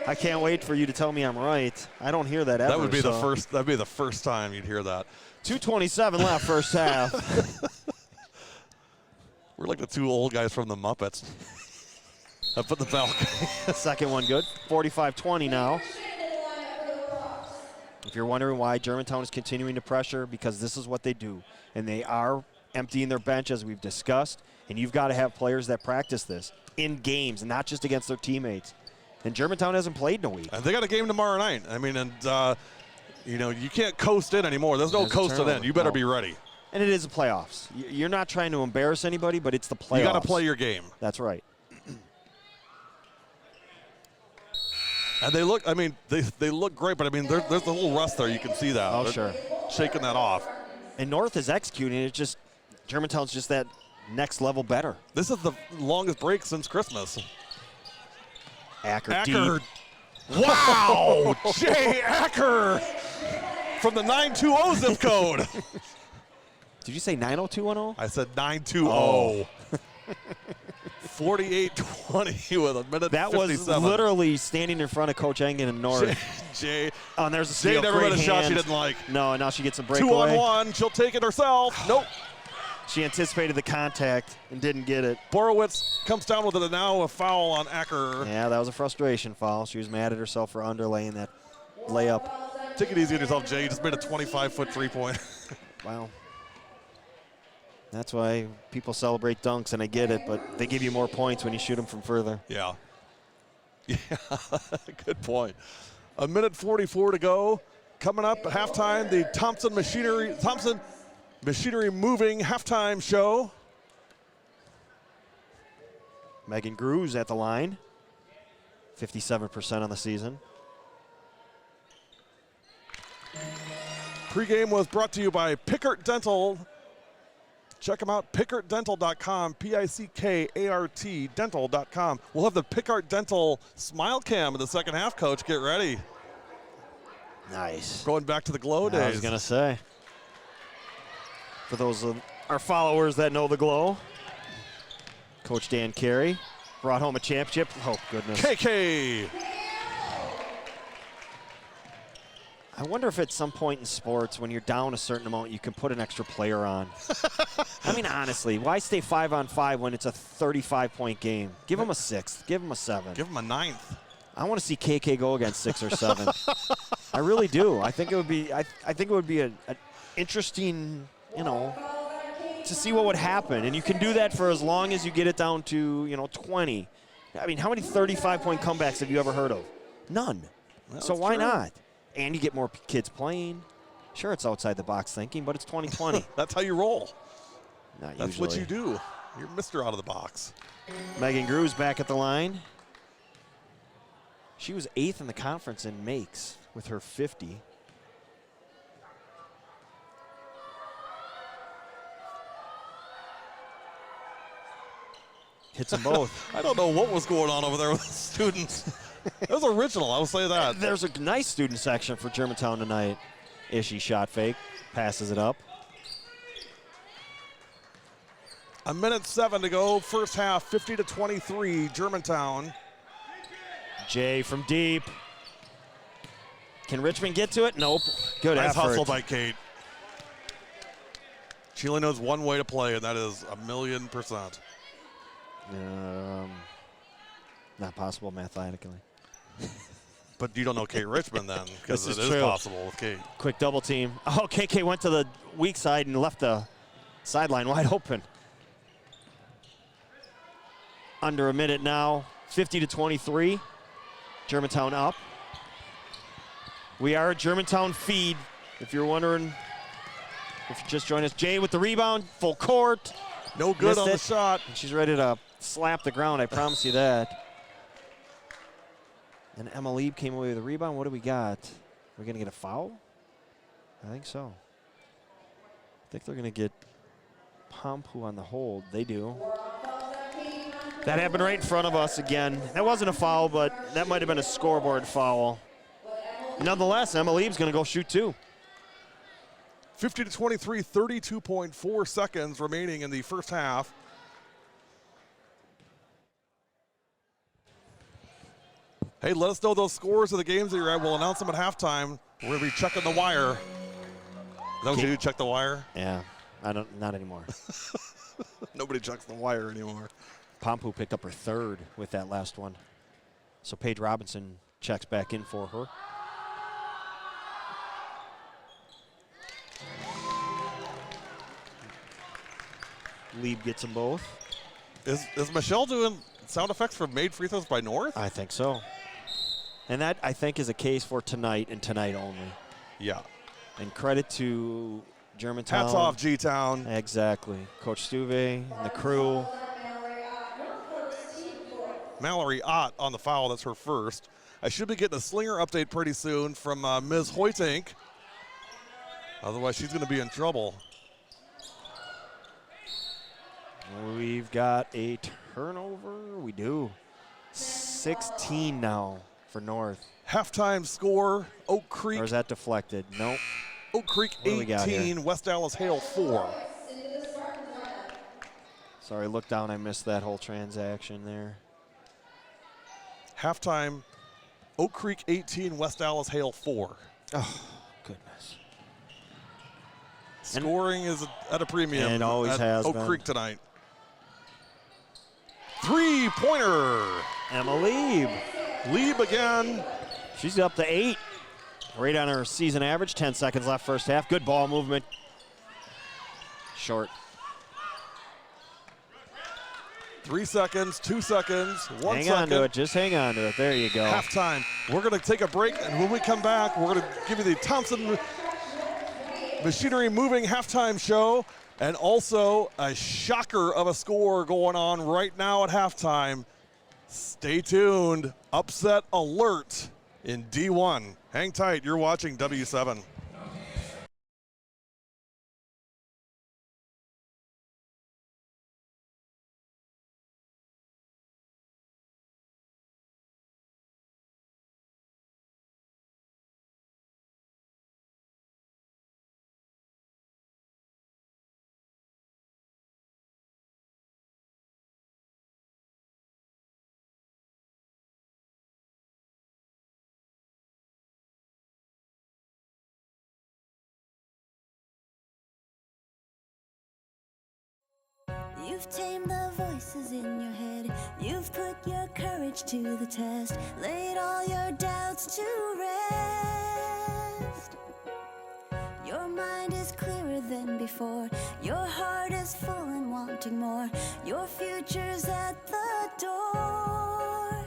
I can't wait for you to tell me I'm right. I don't hear that ever. That would be the first. That'd be the first time you'd hear that. 2:27 left, first half. We're like the two old guys from the Muppets. Up at the balcony. Second one good. 45-20 now. If you're wondering why Germantown is continuing to pressure, because this is what they do, and they are emptying their bench as we've discussed. And you've got to have players that practice this in games, and not just against their teammates. And Germantown hasn't played in a week. And they got a game tomorrow night. I mean, you can't coast in anymore. There's no coasting in. You better be ready. And it is the playoffs. You're not trying to embarrass anybody, but it's the playoffs. You got to play your game. That's right. And they look. I mean, they look great, but I mean, there's a little rust there. You can see that. Oh, They're sure. Shaking that off. And North is executing. It's just Germantown's just that next level better. This is the longest break since Christmas. Acker deep. Wow! Jay Acker from the 920 zip code. Did you say 90210? I said 920. Oh. 48-20 with a minute that 57. Was literally standing in front of Coach Engen and North. Jay. Oh, and there's a steal. Jay never Great had a shot hand. she didn't like. No, and now she gets a breakaway. 2-on-1. She'll take it herself. Nope. She anticipated the contact and didn't get it. Borowitz comes down with it, and now a foul on Acker. Yeah, that was a frustration foul. She was mad at herself for underlaying that layup. Take it easy on yourself, Jay. You just made a 25-foot three-point. Wow. That's why people celebrate dunks, and I get it, but they give you more points when you shoot them from further. Yeah. Yeah, good point. 1:44 to go. Coming up at halftime, the Thompson Machinery Moving halftime show. Megan Grew's at the line, 57% on the season. Pre-game was brought to you by Pickert Dental. Check them out, PickertDental.com, P-I-C-K-A-R-T dental.com. We'll have the Pickert Dental Smile Cam in the second half, Coach. Get ready. Nice. Going back to the glow days. I was going to say. For those of our followers that know the glow, Coach Dan Carey brought home a championship. Oh, goodness. KK. I wonder if at some point in sports, when you're down a certain amount, you can put an extra player on. I mean, honestly, why stay 5-on-5 when it's a 35-point game? Give them a 6th. Give them a 7th. Give them a 9th. I want to see KK go against 6 or 7. I really do. I think it would be. I think it would be an interesting, to see what would happen. And you can do that for as long as you get it down to 20. I mean, how many 35-point comebacks have you ever heard of? None. So why not? And you get more kids playing. Sure, it's outside the box thinking, but it's 2020. That's how you roll. Not That's usually. what you do. You're Mr. Out of the Box. Megan Grew's back at the line. She was 8th in the conference in makes with her 50. Hits them both. I don't know what was going on over there with the students. It was original, I will say that. There's a nice student section for Germantown tonight. Ishii shot fake, passes it up. 1:07 to go, first half, 50-23, Germantown. Jay from deep. Can Richmond get to it? Nope. Good nice effort. hustle by Kate. She only knows one way to play, and that is 1,000,000%. Not possible mathematically. But you don't know Kate Richmond then, because it is possible with Kate. Quick double team. Oh, KK went to the weak side and left the sideline wide open. Under a minute now, 50-23. Germantown up. We are a Germantown feed. If you're wondering, if you just joined us, Jay with the rebound, full court. No good on the Missed it. shot. She's ready to slap the ground, I promise you that. And Emma Lieb came away with a rebound. What do we got? We're going to get a foul? I think so. I think they're going to get Pompu on the hold. They do. That happened right in front of us again. That wasn't a foul, but that might have been a scoreboard foul. Nonetheless, Emma Lieb's going to go shoot two. 50-23, 32.4 seconds remaining in the first half. Hey, let us know those scores of the games that you're at. We'll announce them at halftime. We're going to be checking the wire. Is that what you do, check the wire? Yeah, not anymore. Nobody checks the wire anymore. Pompu picked up her 3rd with that last one. So Paige Robinson checks back in for her. Lieb gets them both. Is Michelle doing sound effects for made free throws by North? I think so. And that, I think, is a case for tonight and tonight only. Yeah. And credit to Germantown. Hats off, G-Town. Exactly. Coach Stuve and the crew. Mallory Ott on the foul. That's her first. I should be getting a slinger update pretty soon from Ms. Hoytink. Otherwise, she's going to be in trouble. We've got a turnover. We do. 16 now for North. Halftime score, Oak Creek. Or is that deflected? Nope. Oak Creek What do we got 18, here? West Dallas Hale 4. Sorry, look down. I missed that whole transaction there. Halftime, Oak Creek 18, West Dallas Hale 4. Oh, goodness. Scoring is at a premium. And always at has Oak been. Creek tonight. Three-pointer. Emma Lieb. Lieb again. She's up to 8. Right on her season average. 10 seconds left first half. Good ball movement. Short. 3 seconds, 2 seconds, 1 second. Hang on to it. Just hang on to it. There you go. Halftime. We're going to take a break, and when we come back, we're going to give you the Thompson Machinery Moving halftime show, and also a shocker of a score going on right now at halftime. Stay tuned. Upset alert in D1. Hang tight. You're watching W7. You've tamed the voices in your head. You've put your courage to the test. Laid all your doubts to rest. Your mind is clearer than before. Your heart is full and wanting more. Your future's at the door.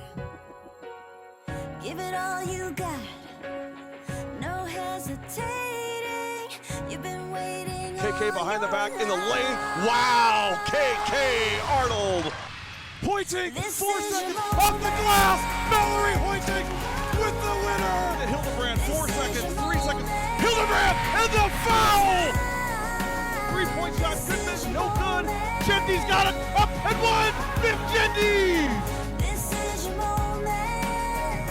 Give it all you got. No hesitating. You've been waiting. KK behind the back in the lane. Wow, KK Arnold pointing 4 seconds off the glass. Mallory Hoyting with the winner. And Hildebrand 4 seconds, 3 seconds. Hildebrand and the foul. 3-point shot, good miss, no good. Jendy's got it, up and one. Biff Jendy. This is your moment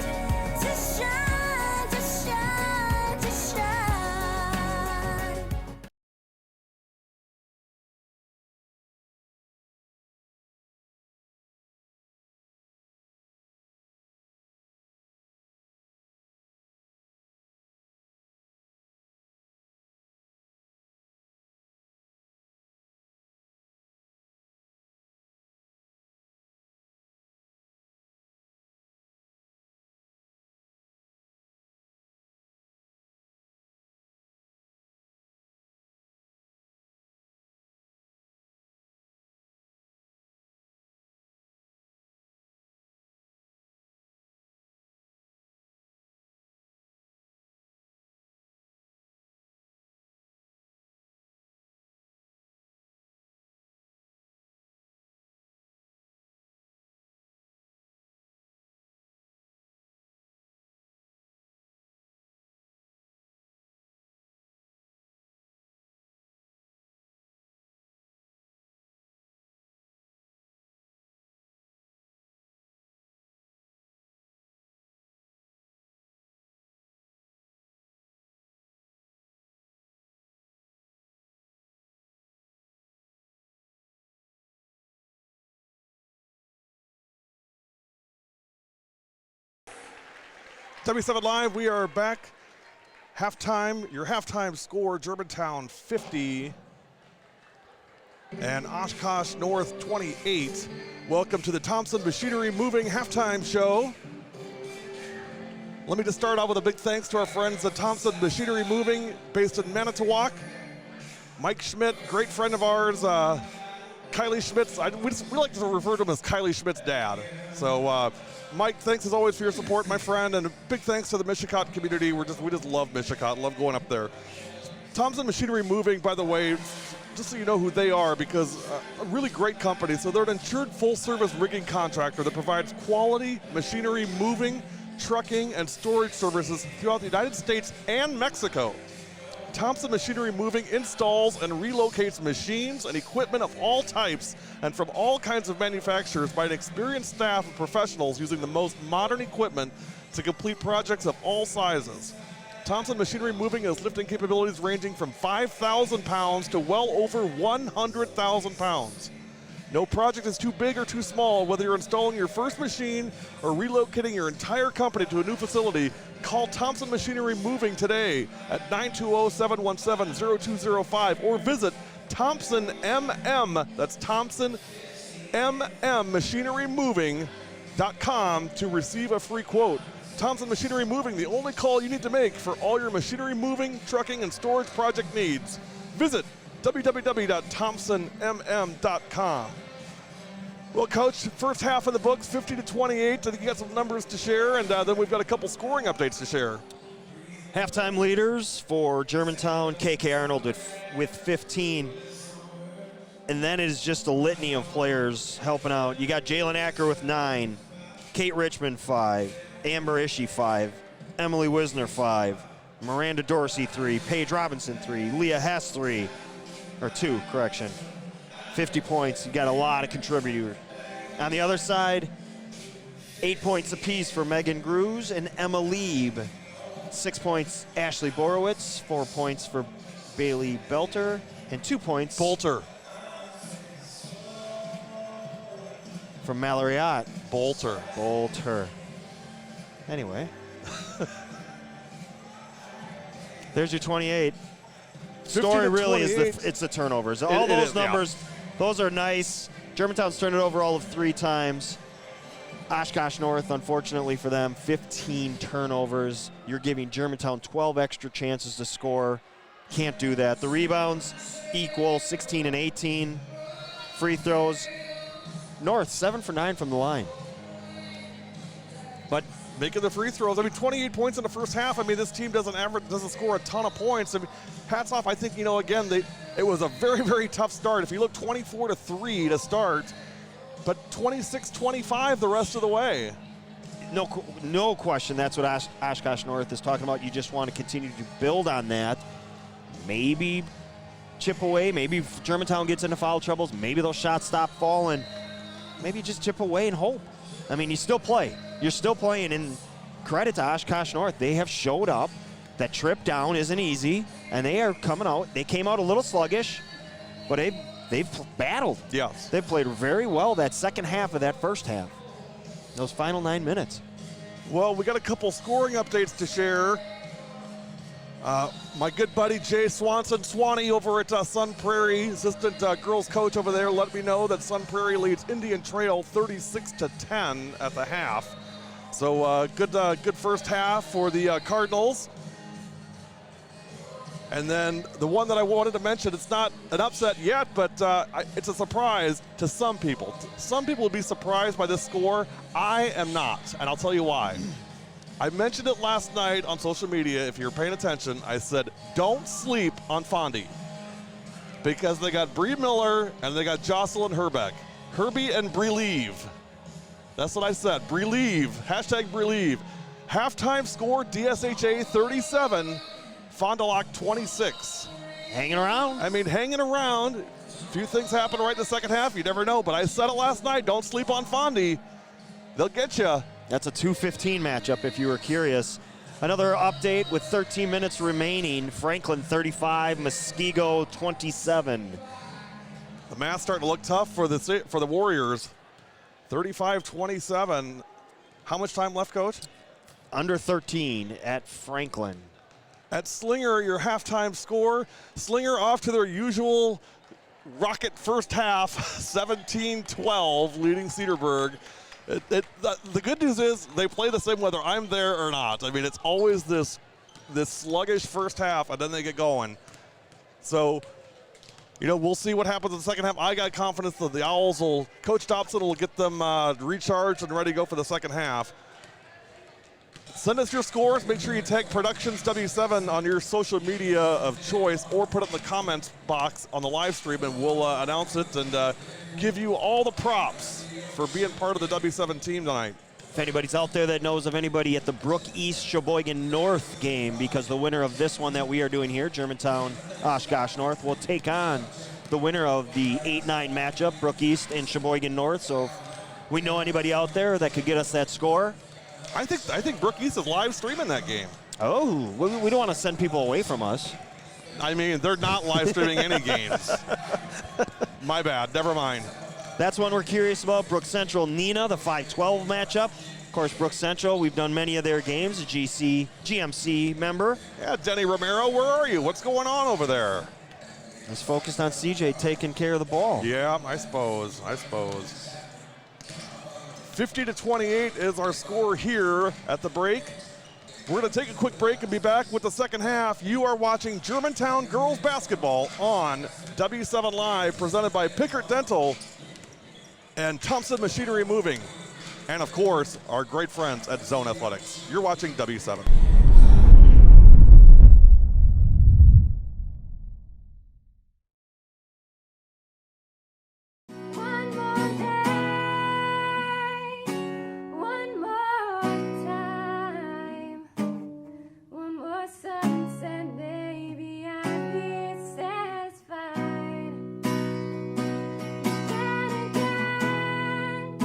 to shine, to shine, to shine. W7 Live, we are back. Halftime, your halftime score, Germantown 50 and Oshkosh North 28. Welcome to the Thompson Machinery Moving halftime show. Let me just start out with a big thanks to our friends at Thompson Machinery Moving, based in Manitowoc. Mike Schmidt, great friend of ours. Kylie Schmidt's, we like to refer to him as Kylie Schmidt's dad. So Mike, thanks as always for your support, my friend, and a big thanks to the Michigan community. We just love Michigan, love going up there. Thompson Machinery Moving, by the way, just so you know who they are, because a really great company. So they're an insured full-service rigging contractor that provides quality machinery moving, trucking, and storage services throughout the United States and Mexico. Thompson Machinery Moving installs and relocates machines and equipment of all types and from all kinds of manufacturers by an experienced staff of professionals using the most modern equipment to complete projects of all sizes. Thompson Machinery Moving has lifting capabilities ranging from 5,000 pounds to well over 100,000 pounds. No project is too big or too small. Whether you're installing your first machine or relocating your entire company to a new facility, call Thompson Machinery Moving today at 920-717-0205 or visit Thompson MM, that's Thompson MM machinerymoving.com to receive a free quote. Thompson Machinery Moving, the only call you need to make for all your machinery moving, trucking, and storage project needs. Visit www.thompsonmm.com. Well, Coach, first half of the books, 50-28. I think you got some numbers to share, and then we've got a couple scoring updates to share. Halftime leaders for Germantown, KK Arnold with 15. And then it is just a litany of players helping out. You got Jalen Acker with 9, Kate Richmond 5, Amber Ishii 5, Emily Wisner 5, Miranda Dorsey 3, Paige Robinson 3, Leah Hess 2, 50 points. You got a lot of contributors. On the other side, 8 points apiece for Megan Gruz and Emma Lieb. 6 points, Ashley Borowitz. 4 points for Bailey Belter. And 2 points. Bolter. From Mallory Ott. Bolter. Anyway. There's your 28. Story really is it's the turnovers. All those numbers, those are nice. Germantown's turned it over all of 3 times. Oshkosh North, unfortunately for them, 15 turnovers. You're giving Germantown 12 extra chances to score. Can't do that. The rebounds equal 16 and 18. Free throws, North 7 for 9 from the line. But making the free throws. I mean, 28 points in the first half. I mean, this team doesn't score a ton of points. I mean, hats off. I think, again, it was a very, very tough start. If you look 24-3 to start, but 26-25 the rest of the way. No question. That's what Oshkosh North is talking about. You just want to continue to build on that. Maybe chip away. Maybe if Germantown gets into foul troubles, maybe those shots stop falling. Maybe just chip away and hope. I mean, you still play. You're still playing, and credit to Oshkosh North. They have showed up. That trip down isn't easy, and they are coming out. They came out a little sluggish, but they've battled. Yes. They've played very well that second half of that first half. Those final 9 minutes. Well, we got a couple scoring updates to share. My good buddy Jay Swanee over at Sun Prairie, assistant girls coach over there, let me know that Sun Prairie leads Indian Trail 36-10 at the half. So good first half for the Cardinals. And then the one that I wanted to mention, it's not an upset yet, but it's a surprise to some people. Some people will be surprised by this score. I am not, and I'll tell you why. I mentioned it last night on social media. If you're paying attention, I said, don't sleep on Fondy. Because they got Bree Miller and they got Jocelyn Herbeck. Herbie and Brelieve. That's what I said, Brelieve, hashtag Brelieve. Halftime score, DSHA 37, Fond du Lac 26. Hanging around? I mean, hanging around. A few things happen right in the second half, you never know. But I said it last night, don't sleep on Fondy. They'll get you. That's a 2:15 matchup if you were curious. Another update with 13 minutes remaining. Franklin 35, Muskego 27. The math's starting to look tough for the Warriors. 35-27. How much time left, Coach? Under 13 at Franklin. At Slinger, your halftime score. Slinger off to their usual rocket first half, 17-12, leading Cedarburg. The good news is they play the same whether I'm there or not. I mean, it's always this sluggish first half, and then they get going. So, we'll see what happens in the second half. I got confidence that the Owls Coach Dobson will get them recharged and ready to go for the second half. Send us your scores. Make sure you tag Productions W7 on your social media of choice, or put it in the comments box on the live stream, and we'll announce it and give you all the props for being part of the W7 team tonight. If anybody's out there that knows of anybody at the Brook East Sheboygan North game, because the winner of this one that we are doing here, Germantown Oshkosh North, will take on the winner of the 8-9 matchup, Brook East and Sheboygan North. So if we know anybody out there that could get us that score. I think Brook East is live streaming that game. Oh, we don't want to send people away from us. I mean, they're not live streaming any games. My bad, never mind. That's one we're curious about. Brook Central, Neenah, the 5-12 matchup. Of course, Brook Central, we've done many of their games, a GMC member. Yeah, Denny Romero, where are you? What's going on over there? He's focused on CJ taking care of the ball. Yeah, I suppose. 50-28 is our score here at the break. We're going to take a quick break and be back with the second half. You are watching Germantown girls basketball on W7 Live, presented by Pickert Dental. and Thompson Machinery Moving. And of course, our great friends at Zone Athletics. You're watching W7. One more day, one more time, one more sunset, baby, I'd be satisfied. Again,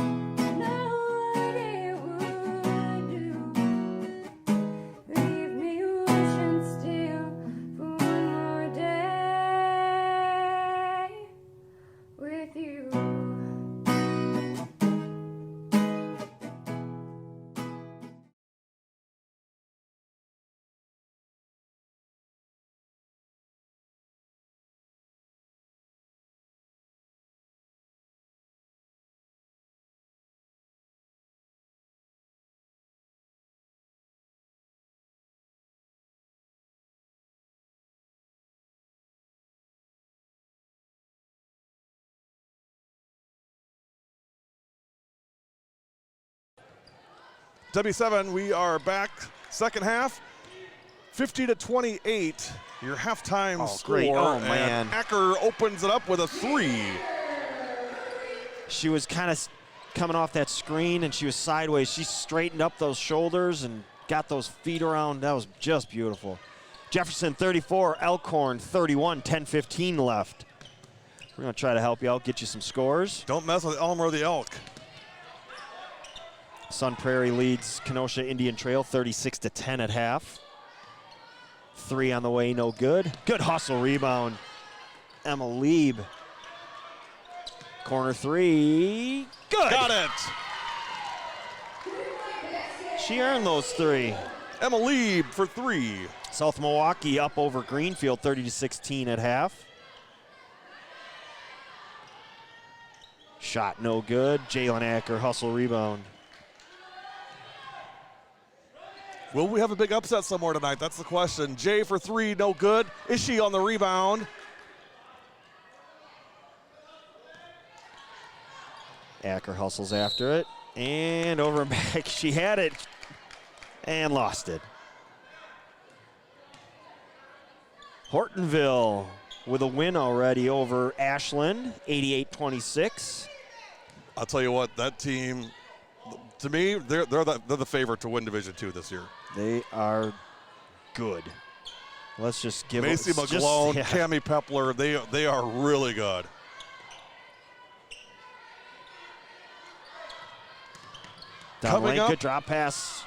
know what it would do. Leave me wishing still for one more day with you. W7, we are back. Second half, 50-28. Your halftime score. Great. Oh, and man. Acker opens it up with a 3. She was kind of coming off that screen, and she was sideways. She straightened up those shoulders and got those feet around. That was just beautiful. Jefferson 34, Elkhorn 31, 10:15 left. We're going to try to help you out, get you some scores. Don't mess with Elmer the Elk. Sun Prairie leads Kenosha Indian Trail 36-10 at half. 3 on the way, no good. Good hustle rebound. Emma Lieb. Corner 3. Good. Got it. She earned those 3. Emma Lieb for 3. South Milwaukee up over Greenfield 30-16 at half. Shot no good. Jalen Acker hustle rebound. Will we have a big upset somewhere tonight? That's the question. Jay for 3, no good. Is she on the rebound? Acker hustles after it. And over and back. She had it and lost it. Hortonville with a win already over Ashland, 88-26. I'll tell you what, that team, to me, they're the favorite to win Division II this year. They are good. Let's just give Macy McGlone, Cammie Pepler, they are really good. Coming up, good drop pass.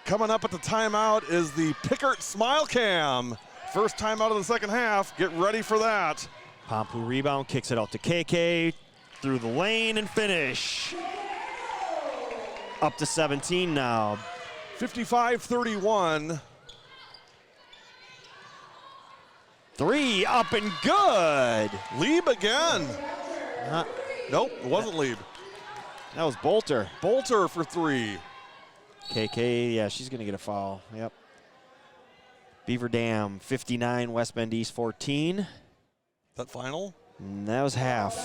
Coming up at the timeout is the Pickert Smile Cam. First timeout of the second half. Get ready for that. Pompu rebound, kicks it out to KK. Through the lane and finish. Up to 17 now. 55-31. 3 up and good. Lieb again. Nope, it wasn't Lieb. That was Bolter. Bolter for 3. KK, yeah, she's going to get a foul. Yep. Beaver Dam 59, West Bend East 14. That final? And that was half.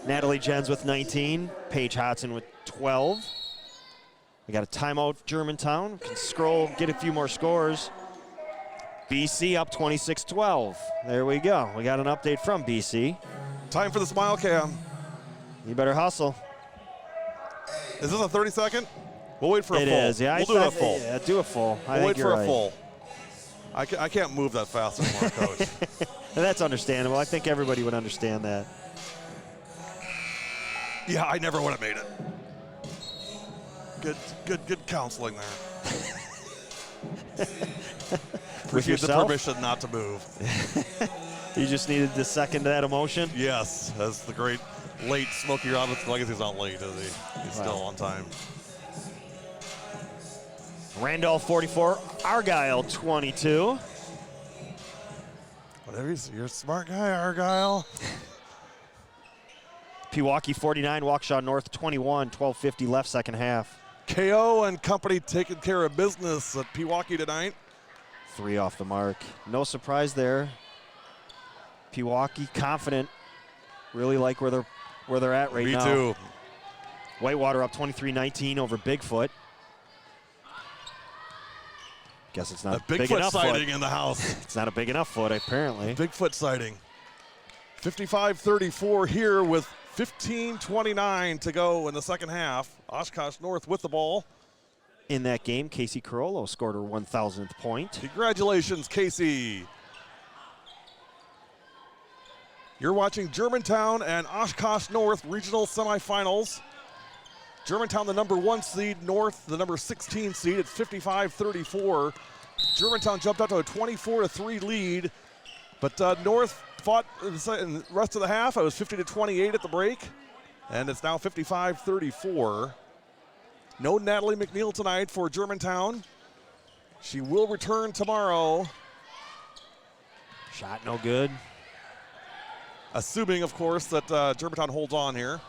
Natalie Jens with 19. Paige Hodson with 12. We got a timeout, Germantown. Can scroll, get a few more scores. BC up 26-12. There we go. We got an update from BC. Time for the Smile Cam. You better hustle. Is this a 30-second? We'll wait for a full. It is, yeah. We'll do a full. Yeah, do a full. We'll wait for a full. I can't move that fast anymore, Coach. That's understandable. I think everybody would understand that. Yeah, I never would have made it. Good counseling there. With The yourself? permission not to move. You just needed to second that emotion? Yes, as the great late Smokey Robinson. I guess he's not late, is he? He's still on time. Randolph 44, Argyle 22. Whatever you're a smart guy, Argyle. Pewaukee 49, Waukesha North 21, 12:50 left, second half. KO and company taking care of business at Pewaukee tonight. 3 off the mark. No surprise there. Pewaukee confident. Really like where they're where they're at right now. Me too. Whitewater up 23-19 over Bigfoot. Guess it's not a Bigfoot big enough sighting foot. in the house. It's not a big enough foot, apparently. Bigfoot sighting. 55-34 here with 15:29 to go in the second half. Oshkosh North with the ball. In that game, Casey Carollo scored her 1,000th point. Congratulations, Casey. You're watching Germantown and Oshkosh North regional semifinals. Germantown, the number 1 seed, North, the number 16 seed. It's 55-34. Germantown jumped out to a 24-3 lead, but North fought in the rest of the half. It was 50-28 at the break, and it's now 55-34. No Natalie McNeil tonight for Germantown. She will return tomorrow. Shot no good. Assuming, of course, that Germantown holds on here.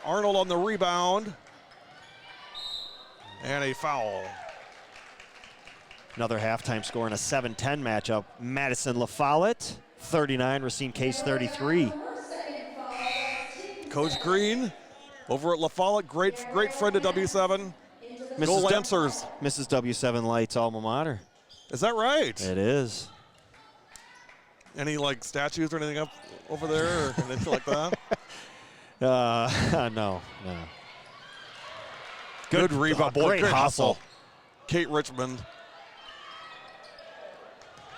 Arnold on the rebound. And a foul. Another halftime score in a 7-10 matchup. Madison LaFollette, 39, Racine Case, 33. Coach Green over at LaFollette, great friend of W7. Go Lancers. Mrs. W7 Lights alma mater. Is that right? It is. Any like statues or anything up over there or anything like that? No. Good rebound. Boy, Great hustle. Kate Richmond.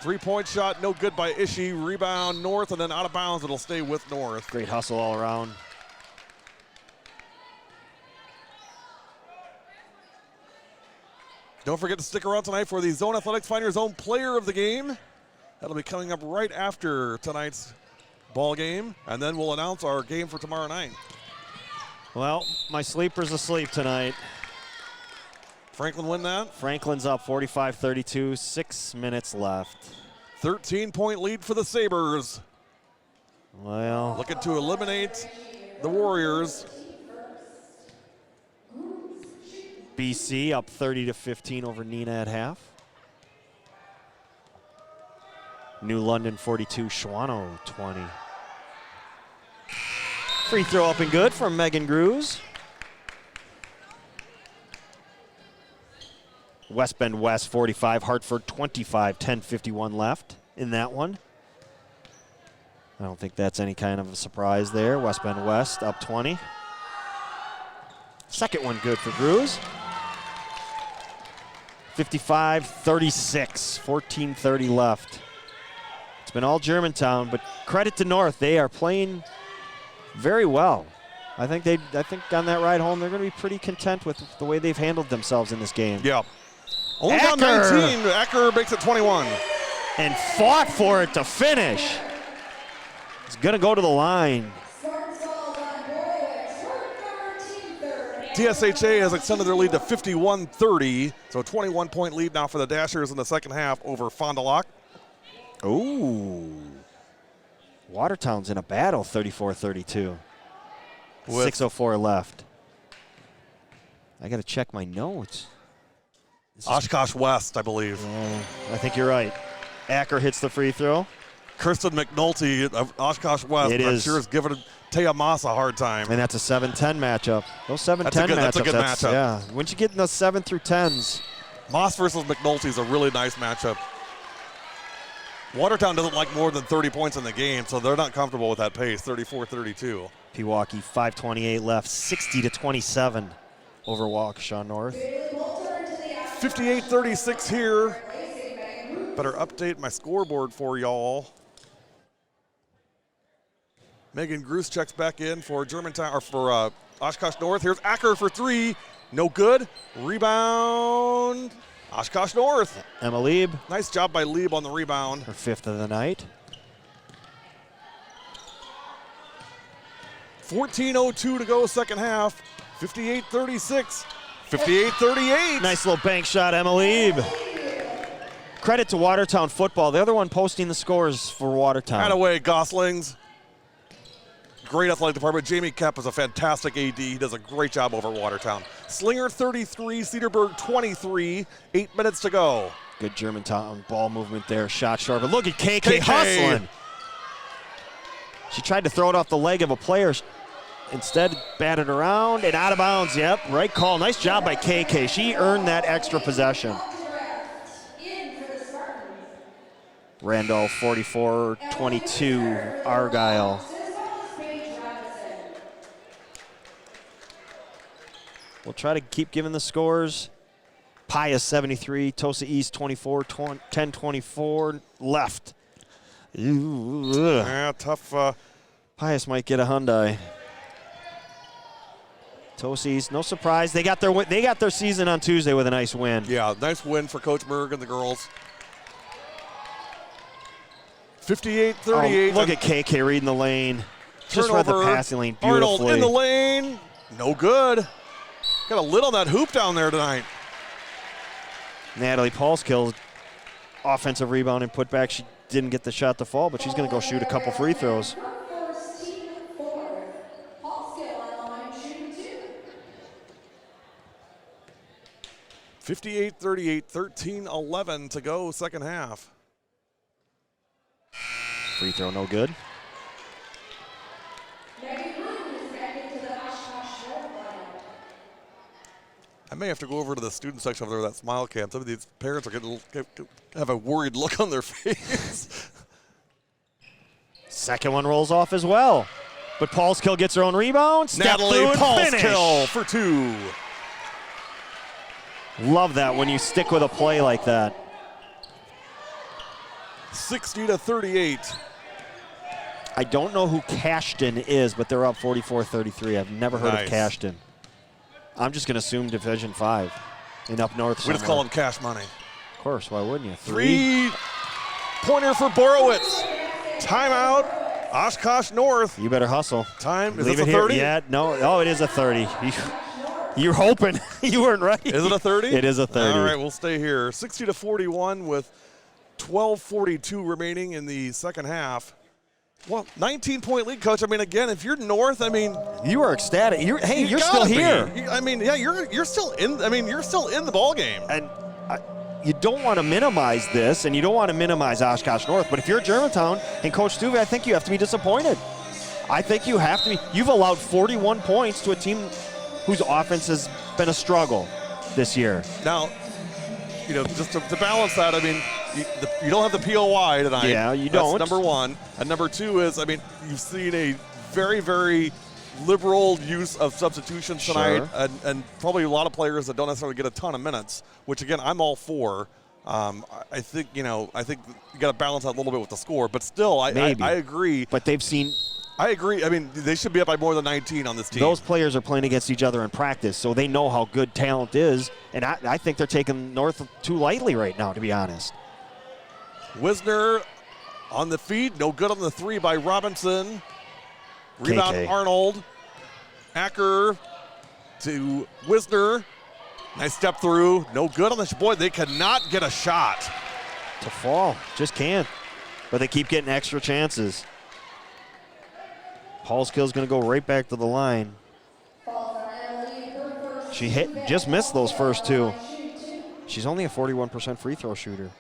3-point shot, no good by Ishii. Rebound North and then out of bounds. It'll stay with North. Great hustle all around. Don't forget to stick around tonight for the Zone Athletics Find Your Zone Player of the Game. That'll be coming up right after tonight's ball game, and then we'll announce our game for tomorrow night. Well, my sleeper's asleep tonight. Franklin win that? Franklin's up 45-32, 6 minutes left. 13-point lead for the Sabres. Well, Looking to eliminate the Warriors. BC up 30-15 over Neenah at half. New London 42, Schwano 20. Free throw up and good from Megan Grews. West Bend West 45, Hartford 25, 10:51 left in that one. I don't think that's any kind of a surprise there. West Bend West up 20. Second one good for Grews. 55-36, 14:30 left. It's been all Germantown, but credit to North. They are playing very well. I think on that ride home, they're going to be pretty content with the way they've handled themselves in this game. Yeah. Only down 19. Acker makes it 21. And fought for it to finish. It's going to go to the line. TSHA has extended their lead to 51-30, so a 21-point lead now for the Dashers in the second half over Fond du Lac. Ooh. Watertown's in a battle, 34-32. 6:04 left. I got to check my notes. Oshkosh West, I believe. I think you're right. Acker hits the free throw. Kristen McNulty of Oshkosh West, I'm sure is giving Taya Moss a hard time. And that's a 7-10 matchup. Those 7-10 matchups. That's a good matchup. Yeah. Once you get in the 7 through 10s. Moss versus McNulty is a really nice matchup. Watertown doesn't like more than 30 points in the game, so they're not comfortable with that pace, 34-32. Pewaukee, 5:28 left, 60-27 over Waukesha North. 58-36 here. Better update my scoreboard for y'all. Megan Gruss checks back in for Germantown, or for Oshkosh North. Here's Acker for three. No good. Rebound. Oshkosh North. Emma Lieb. Nice job by Lieb on the rebound. Her fifth of the night. 14:02 to go, second half. 58-36. 58-38. Nice little bank shot, Emma Lieb. Credit to Watertown football. The other one posting the scores for Watertown. Right away, Goslings. Great athletic department. Jamie Kemp is a fantastic AD. He does a great job over Watertown. Slinger 33, Cedarburg 23. 8 minutes to go. Good Germantown ball movement there. Shot short. But look at KK hustling. She tried to throw it off the leg of a player. instead batted around and out of bounds. Yep, right call. Nice job by KK. She earned that extra possession. Randolph 44-22, Argyle. We'll try to keep giving the scores. Pius 73, Tosa East 24, 10-24 left. Yeah, tough. Pius might get a Hyundai. Tosa East, no surprise. They got their season on Tuesday with a nice win. Yeah, nice win for Coach Berg and the girls. 58-38. Look at KK reading the lane. Just read the passing lane beautifully. Arnold in the lane. No good. Got a lid on that hoop down there tonight. Natalie Paulskill, offensive rebound and putback. She didn't get the shot to fall, but she's going to go shoot a couple free throws. (58-38), 13-11 to go, second half. Free throw, no good. I may have to go over to the student section over there, that smile cam. Some of these parents are going to have a worried look on their face. Second one rolls off as well. But Paulskill gets her own rebound. Step Natalie through and finish. Paulskill for two. Love that when you stick with a play like that. 60-38. I don't know who Cashton is, but they're up 44-33. I've never heard of Cashton. I'm just going to assume Division 5 in up north somewhere. We just call him Cash Money. Of course, why wouldn't you? Three-pointer for Borowitz. Timeout, Oshkosh North. You better hustle. Time, is Leave this it a 30? Here. Yeah, no, oh, it is a 30. You're hoping. You weren't right. Is it a 30? It is a 30. All right, we'll stay here. 60-41 with 12:42 remaining in the second half. Well, 19-point lead, Coach. I mean, again, if you're North, I mean, you are ecstatic. You're still here. I mean, yeah, you're still in. I mean, you're still in the ball game. And you don't want to minimize this, and you don't want to minimize Oshkosh North. But if you're Germantown and Coach Stuve, I think you have to be disappointed. I think you have to be. You've allowed 41 points to a team whose offense has been a struggle this year. Now, just to balance that, I mean, you don't have the POI tonight. Yeah, you don't. That's number one. And number two is, I mean, you've seen a very, very liberal use of substitutions tonight, Sure. and probably a lot of players that don't necessarily get a ton of minutes, which, again, I'm all for. I think you got to balance that a little bit with the score. But still, I agree. But they've seen. I agree. I mean, they should be up by more than 19 on this team. Those players are playing against each other in practice, so they know how good talent is. And I think they're taking North too lightly right now, to be honest. Wisner on the feed. No good on the three by Robinson. Rebound KK. Arnold. Acker to Wisner. Nice step through. No good on this. Boy, they cannot get a shot. To fall. Just can't. But they keep getting extra chances. Paulskill's going to go right back to the line. She just missed those first two. She's only a 41% free throw shooter.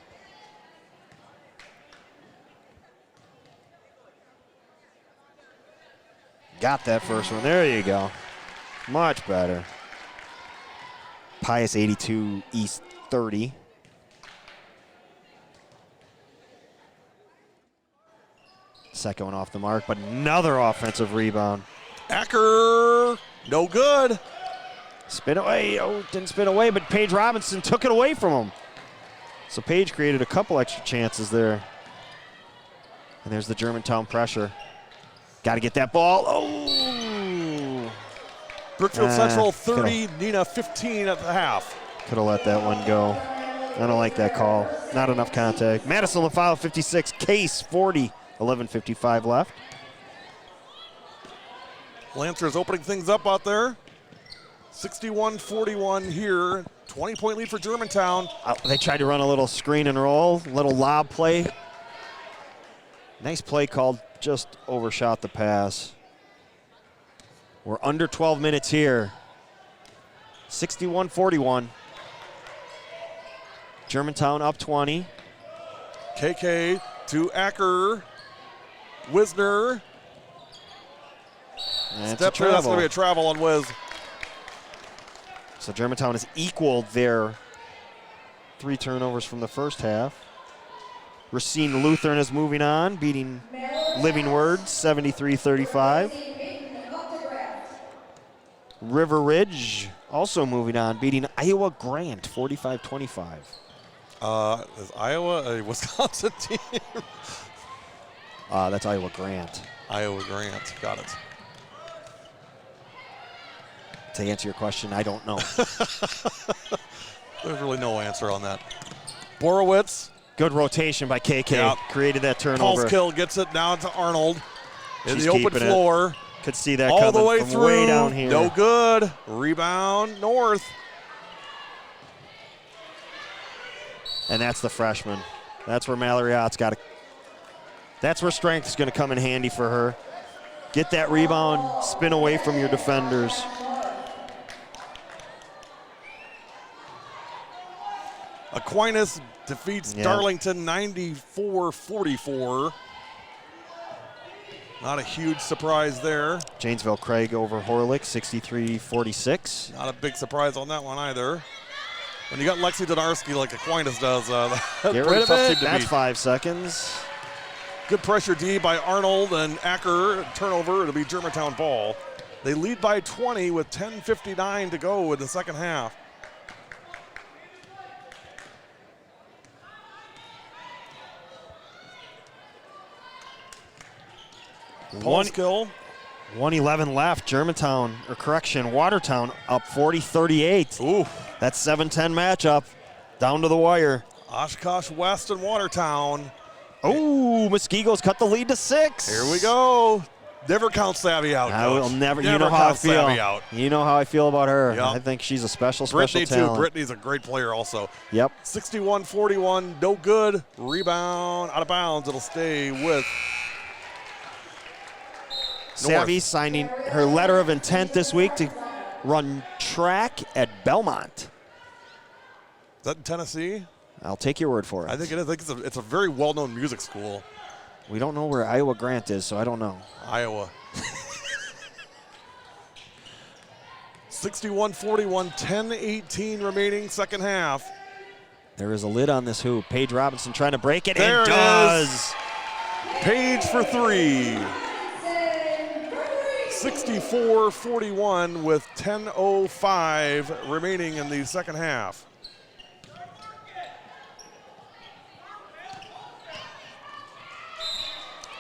Got that first one. There you go. Much better. Pius 82, East 30. Second one off the mark, but another offensive rebound. Acker, no good. Spin away. Oh, didn't spin away, but Paige Robinson took it away from him. So Paige created a couple extra chances there. And there's the Germantown pressure. Got to get that ball. Oh! Brookfield Central 30, Nina 15 at the half. Could have let that one go. I don't like that call. Not enough contact. Madison LaFolle 56, Case 40, 11:55 left. Lancers opening things up out there. 61-41 here. 20-point lead for Germantown. They tried to run a little screen and roll, little lob play. Nice play called, just overshot the pass. We're under 12 minutes here. 61-41. Germantown up 20. KK to Acker. Wisner. Step two, that's going to be a travel on Wiz. So Germantown has equaled their 3 turnovers from the first half. Racine Lutheran is moving on, beating Living Word 73-35. River Ridge also moving on, beating Iowa Grant 45-25. Is Iowa a Wisconsin team? That's Iowa Grant. Iowa Grant, got it. To answer your question, I don't know. There's really no answer on that. Borowitz. Good rotation by KK. Yep. Created that turnover. Paulskill gets it down to Arnold. In She's the open keeping floor. Could see that all coming the way from through. way down here. No good. Rebound North. And that's the freshman. That's where Mallory Ott's got to. That's where strength is going to come in handy for her. Get that rebound, spin away from your defenders. Aquinas defeats Darlington 94-44. Not a huge surprise there. Janesville Craig over Horlick 63-46. Not a big surprise on that one either. When you got Lexi Donarski like Aquinas does, get rid of it. That's 5 seconds. Good pressure D by Arnold and Acker. Turnover. It'll be Germantown ball. They lead by 20 with 10:59 to go in the second half. Paulskill. 1:11 left. Germantown, or correction, Watertown up 40-38. Ooh. That's 7-10 matchup. Down to the wire. Oshkosh West and Watertown. Oh, Muskoge's cut the lead to 6. Here we go. Never count Savvy out. I will never. You Never know how I count feel. Savvy out. You know how I feel about her. Yep. I think she's a special Brittany talent. too. Brittany's a great player also. Yep. 61-41, no good. Rebound, out of bounds. It'll stay with Savvy signing her letter of intent this week to run track at Belmont. Is that in Tennessee? I'll take your word for it. I think it is. I think it's a very well-known music school. We don't know where Iowa Grant is, so I don't know. Iowa. 61-41, 10-18 remaining second half. There is a lid on this hoop. Paige Robinson trying to break it. There and it does. is. Page for 3. 64-41 with 10:05 remaining in the second half.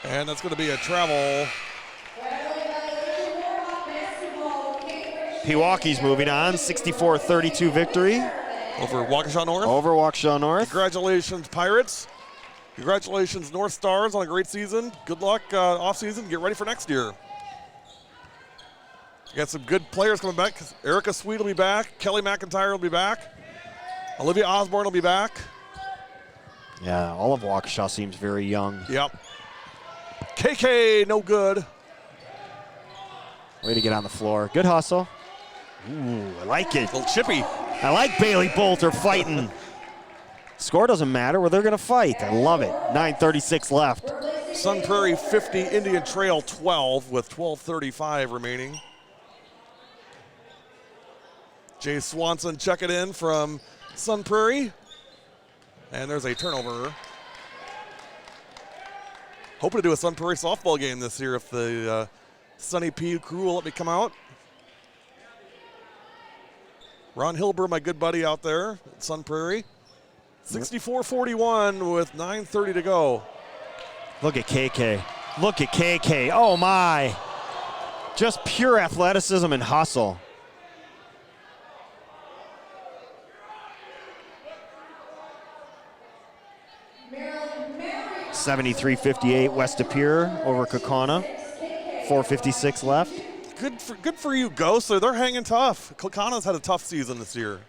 And that's going to be a travel. Pewaukee's moving on. 64-32 victory. Over Waukesha North. Over Waukesha North. Congratulations, Pirates. Congratulations, North Stars, on a great season. Good luck off season. Get ready for next year. You got some good players coming back. Erica Sweet will be back. Kelly McIntyre will be back. Olivia Osborne will be back. Yeah, all of Waukesha seems very young. Yep. KK, no good. Way to get on the floor. Good hustle. Ooh, I like it. A little chippy. I like Bailey Bolter fighting. Score doesn't matter where they're going to fight. I love it. 9:36 left. Sun Prairie 50, Indian Trail 12 with 12:35 remaining. Jay Swanson checking in from Sun Prairie. And there's a turnover. Hoping to do a Sun Prairie softball game this year if the Sunny P crew will let me come out. Ron Hilber, my good buddy out there at Sun Prairie. 64-41 with 9:30 to go. Look at KK. Look at KK. Oh, my. Just pure athleticism and hustle. Maryland. 73-58 West Appear over Kaukauna. 4:56 left. Good for you, Ghost. They're hanging tough. Kaukauna''s had a tough season this year.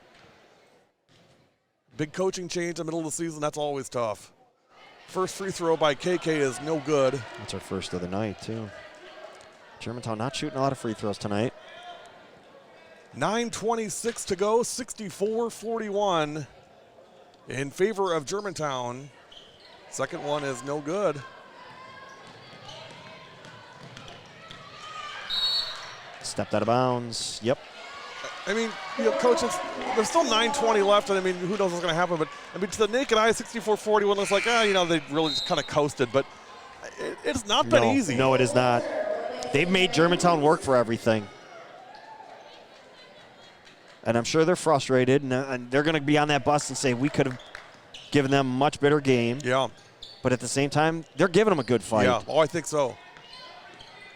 Big coaching change in the middle of the season, that's always tough. First free throw by KK is no good. That's our first of the night, too. Germantown not shooting a lot of free throws tonight. 9:26 to go, 64-41 in favor of Germantown. Second one is no good. Stepped out of bounds. Yep. I mean, Coach, there's still 9:20 left, and I mean, who knows what's going to happen? But I mean, to the naked eye, 64-41 looks like, they really just kind of coasted. But it's not been easy. No, it is not. They've made Germantown work for everything. And I'm sure they're frustrated, and they're going to be on that bus and say, we could have given them a much better game. Yeah. But at the same time, they're giving them a good fight. Yeah, I think so.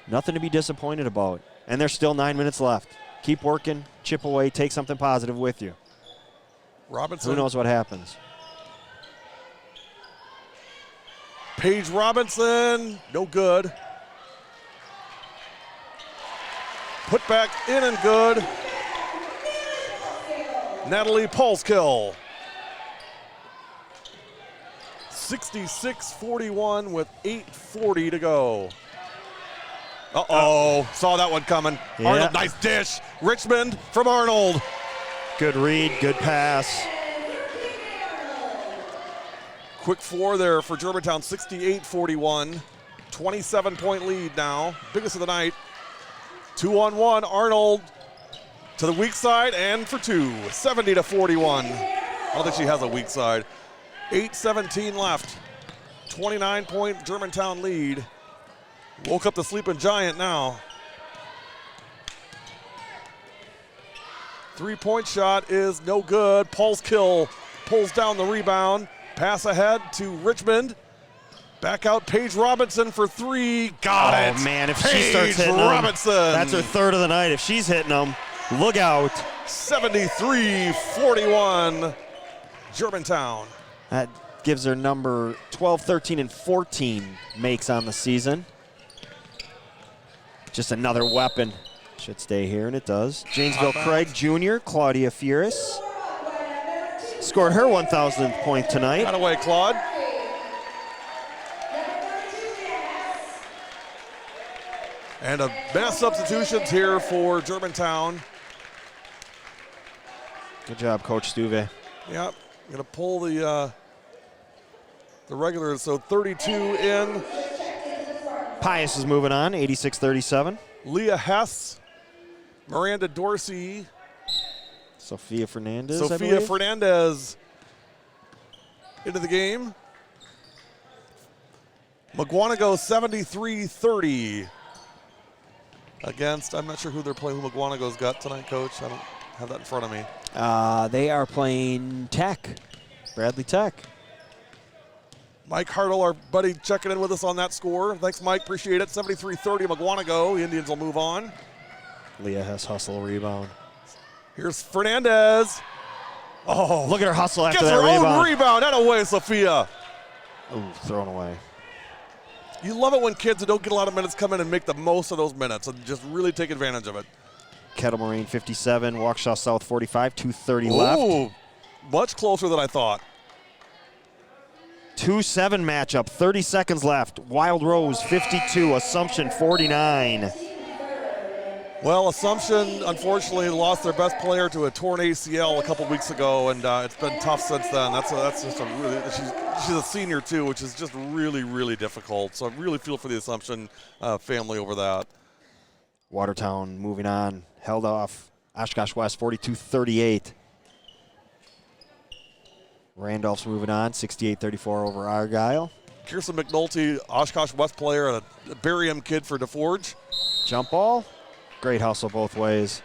Nothing to be disappointed about. And there's still 9 minutes left. Keep working, chip away, take something positive with you. Robinson. Who knows what happens? Paige Robinson, no good. Put back in and good. Natalie Polskill. 66-41 with 8:40 to go. Saw that one coming. Yeah. Arnold, nice dish. Richmond from Arnold. Good read, good pass. Quick four there for Germantown, 68-41. 27-point lead now, biggest of the night. 2-on-1, Arnold to the weak side and for two, 70-41. I don't think she has a weak side. 8:17 left, 29-point Germantown lead. Woke up the sleeping giant now. 3-point shot is no good. Polskill pulls down the rebound. Pass ahead to Richmond. Back out Paige Robinson for three. Got it. Oh, man, if Paige she starts hitting Robinson. them, that's her third of the night. If she's hitting them, look out. 73-41, Germantown. That gives her number 12, 13, and 14 makes on the season. Just another weapon. Should stay here, and it does. Janesville Craig Jr., Claudia Furious, scored her 1,000th point tonight. Out of way, Claude. And a mass substitutions here for Germantown. Good job, Coach Stuve. Yep, gonna pull the regulars. So 32 in. Pius is moving on, 86-37. Leah Hess, Miranda Dorsey, Sophia Fernandez, Sophia Fernandez into the game. McGuanago 73-30 against, I'm not sure who they're playing, who McGuanago's got tonight, Coach. I don't have that in front of me. They are playing Tech, Bradley Tech. Mike Hartle, our buddy, checking in with us on that score. Thanks, Mike. Appreciate it. 73-30 McGuanago. The Indians will move on. Leah Hess hustle rebound. Here's Fernandez. Oh, Look at her hustle after gets that her rebound. own rebound. That away, Sophia. Ooh, thrown away. You love it when kids who don't get a lot of minutes come in and make the most of those minutes and just really take advantage of it. Kettle Moraine 57, Waukesha South 45, 2:30 left. Ooh, much closer than I thought. 2-7 matchup, 30 seconds left. Wild Rose 52, Assumption 49. Well, Assumption unfortunately lost their best player to a torn ACL a couple weeks ago, and it's been tough since then. That's just a really, she's a senior too, which is just really, really difficult. So I really feel for the Assumption family over that. Watertown moving on, held off Oshkosh West 42-38. Randolph's moving on, 68-34 over Argyle. Kirsten McNulty, Oshkosh West player, a Barium kid for DeForge. Jump ball, great hustle both ways.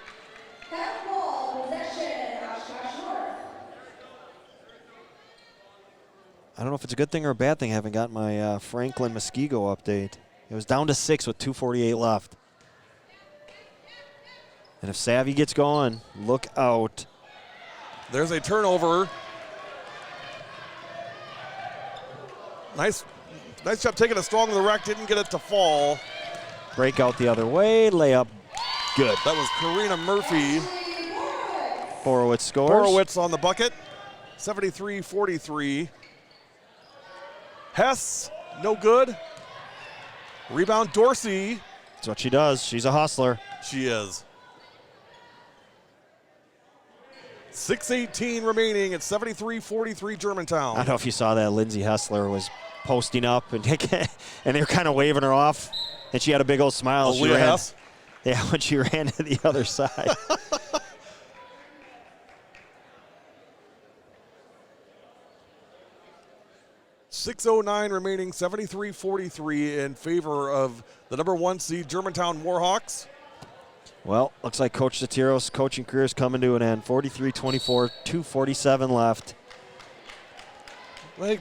I don't know if it's a good thing or a bad thing I haven't got my Franklin Muskego update. It was down to 6 with 2:48 left. And if Savvy gets going, look out. There's a turnover. Nice job taking it strong to the rack. Didn't get it to fall. Break out the other way, layup, good. That was Karina Murphy. Borowitz scores. Borowitz on the bucket. 73-43. Hess, no good. Rebound Dorsey. That's what she does. She's a hustler. She is. 6:18 remaining at 73-43 Germantown. I don't know if you saw that. Lindsay Hessler was posting up and they're kind of waving her off, and she had a big old smile. Leah Hess. Yeah, when she ran to the other side. .609 remaining, 73-43 in favor of the number 1 seed Germantown Warhawks. Well, looks like Coach Satiro's coaching career is coming to an end. 43-24, 2:47 left. Like,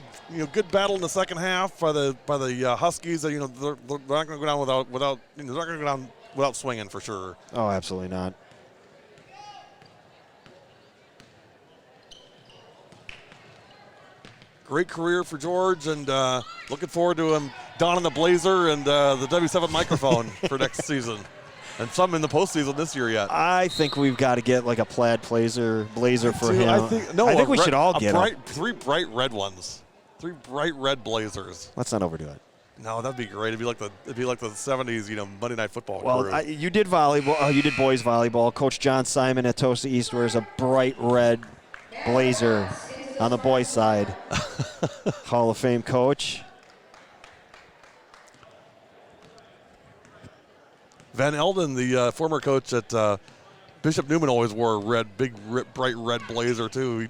good battle in the second half by the Huskies. They're not going to go down without they're not going to go down without swinging for sure. Oh, absolutely not. Great career for George, and looking forward to him donning the blazer and the W7 microphone for next season, and some in the postseason this year yet. I think we've got to get like a plaid blazer for him. I think we should all get three bright red ones, 3 bright red blazers. Let's not overdo it. No, that'd be great. It'd be like the 70s, Monday Night Football. Well, you did volleyball. You did boys volleyball. Coach John Simon at Tosa East wears a bright red blazer on the boys' side. Hall of Fame coach. Van Elden, the former coach at Bishop Newman, always wore a bright red blazer too. He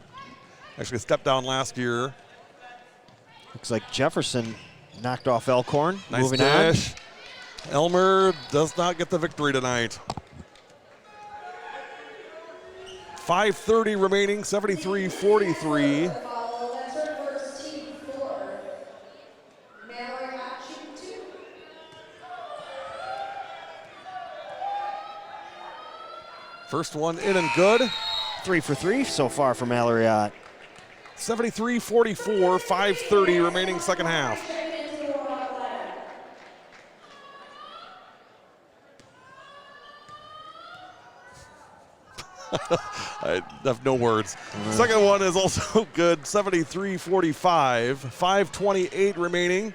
actually stepped down last year. Looks like Jefferson knocked off Elkhorn. Nice Moving dish. Elmer does not get the victory tonight. 5:30 remaining, 73-43. First one in and good. 3 for 3 so far for Mallory Ott. 73-44, 5:30 remaining second half. I have no words. Second one is also good, 73-45, 5:28 remaining.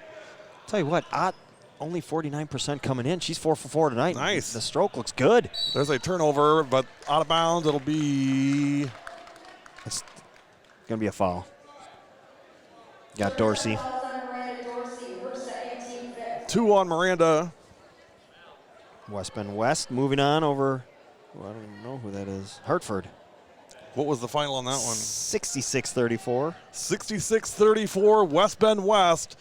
Tell you what, Ott only 49% coming in. She's 4 for 4 tonight. Nice. The stroke looks good. There's a turnover, but out of bounds. It'll be... It's going to be a foul. Got Dorsey. 2 on Miranda. West Bend West moving on over... I don't even know who that is. Hartford. What was the final on that one? 66-34. 66-34, West Bend West.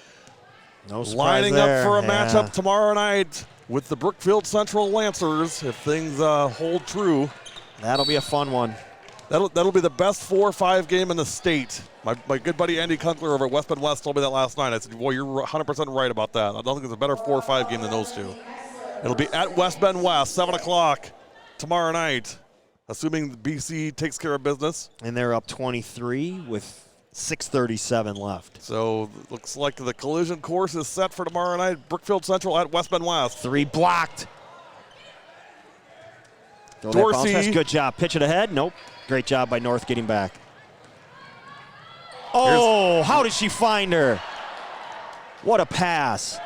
No surprise lining there. up for a matchup tomorrow night with the Brookfield Central Lancers, if things hold true. That'll be a fun one. That'll be the best 4 or 5 game in the state. My good buddy Andy Kunkler over at West Bend West told me that last night. I said, boy, you're 100% right about that. I don't think there's a better 4 or 5 game than those two. It'll be at West Bend West, 7 o'clock tomorrow night, assuming BC takes care of business. And they're up 23 with 6:37 left. So looks like the collision course is set for tomorrow night. Brookfield Central at West Bend West. 3 blocked. Dorsey. Good job. Pitch it ahead. Nope. Great job by North getting back. Oh, how did she find her? What a pass.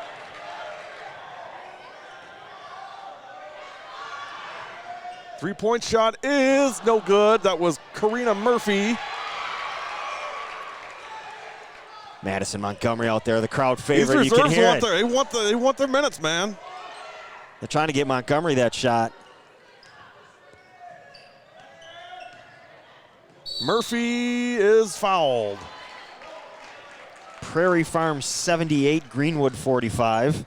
Three-point shot is no good. That was Karina Murphy. Madison Montgomery out there, the crowd favorite. These You can reserves hear want it. they want their minutes, man. They're trying to get Montgomery that shot. Murphy is fouled. Prairie Farm 78, Greenwood 45.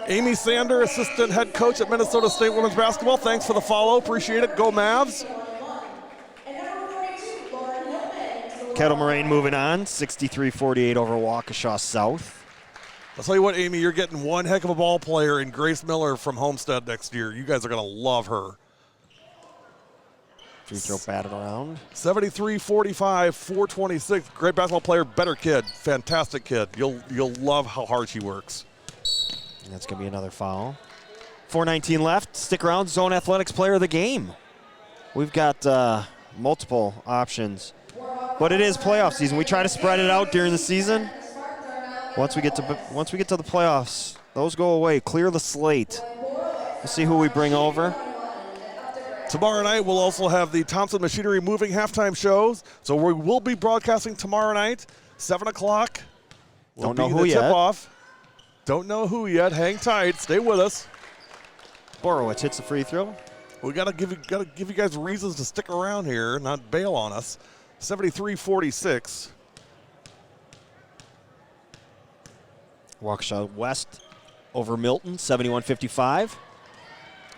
Amy Sander, assistant head coach at Minnesota State women's basketball. Thanks for the follow. Appreciate it. Go Mavs. Kettle Moraine moving on, 63-48 over Waukesha South. I'll tell you what, Amy, you're getting one heck of a ball player in Grace Miller from Homestead next year. You guys are going to love her. Free throw batted around. 73-45, 4:26. Great basketball player, better kid, fantastic kid. You'll love how hard she works. And that's going to be another foul. 4:19 left. Stick around. Zone Athletics Player of the Game. We've got multiple options, but it is playoff season. We try to spread it out during the season. Once we get to the playoffs, those go away. Clear the slate. We'll see who we bring over. Tomorrow night, we'll also have the Thompson Machinery Moving halftime shows. So we will be broadcasting tomorrow night, 7 o'clock. Don't know who yet. Tip-off. Don't know who yet. Hang tight. Stay with us. Borowitz hits the free throw. We gotta give you guys reasons to stick around here, not bail on us. 73-46. Waukesha West over Milton, 71-55.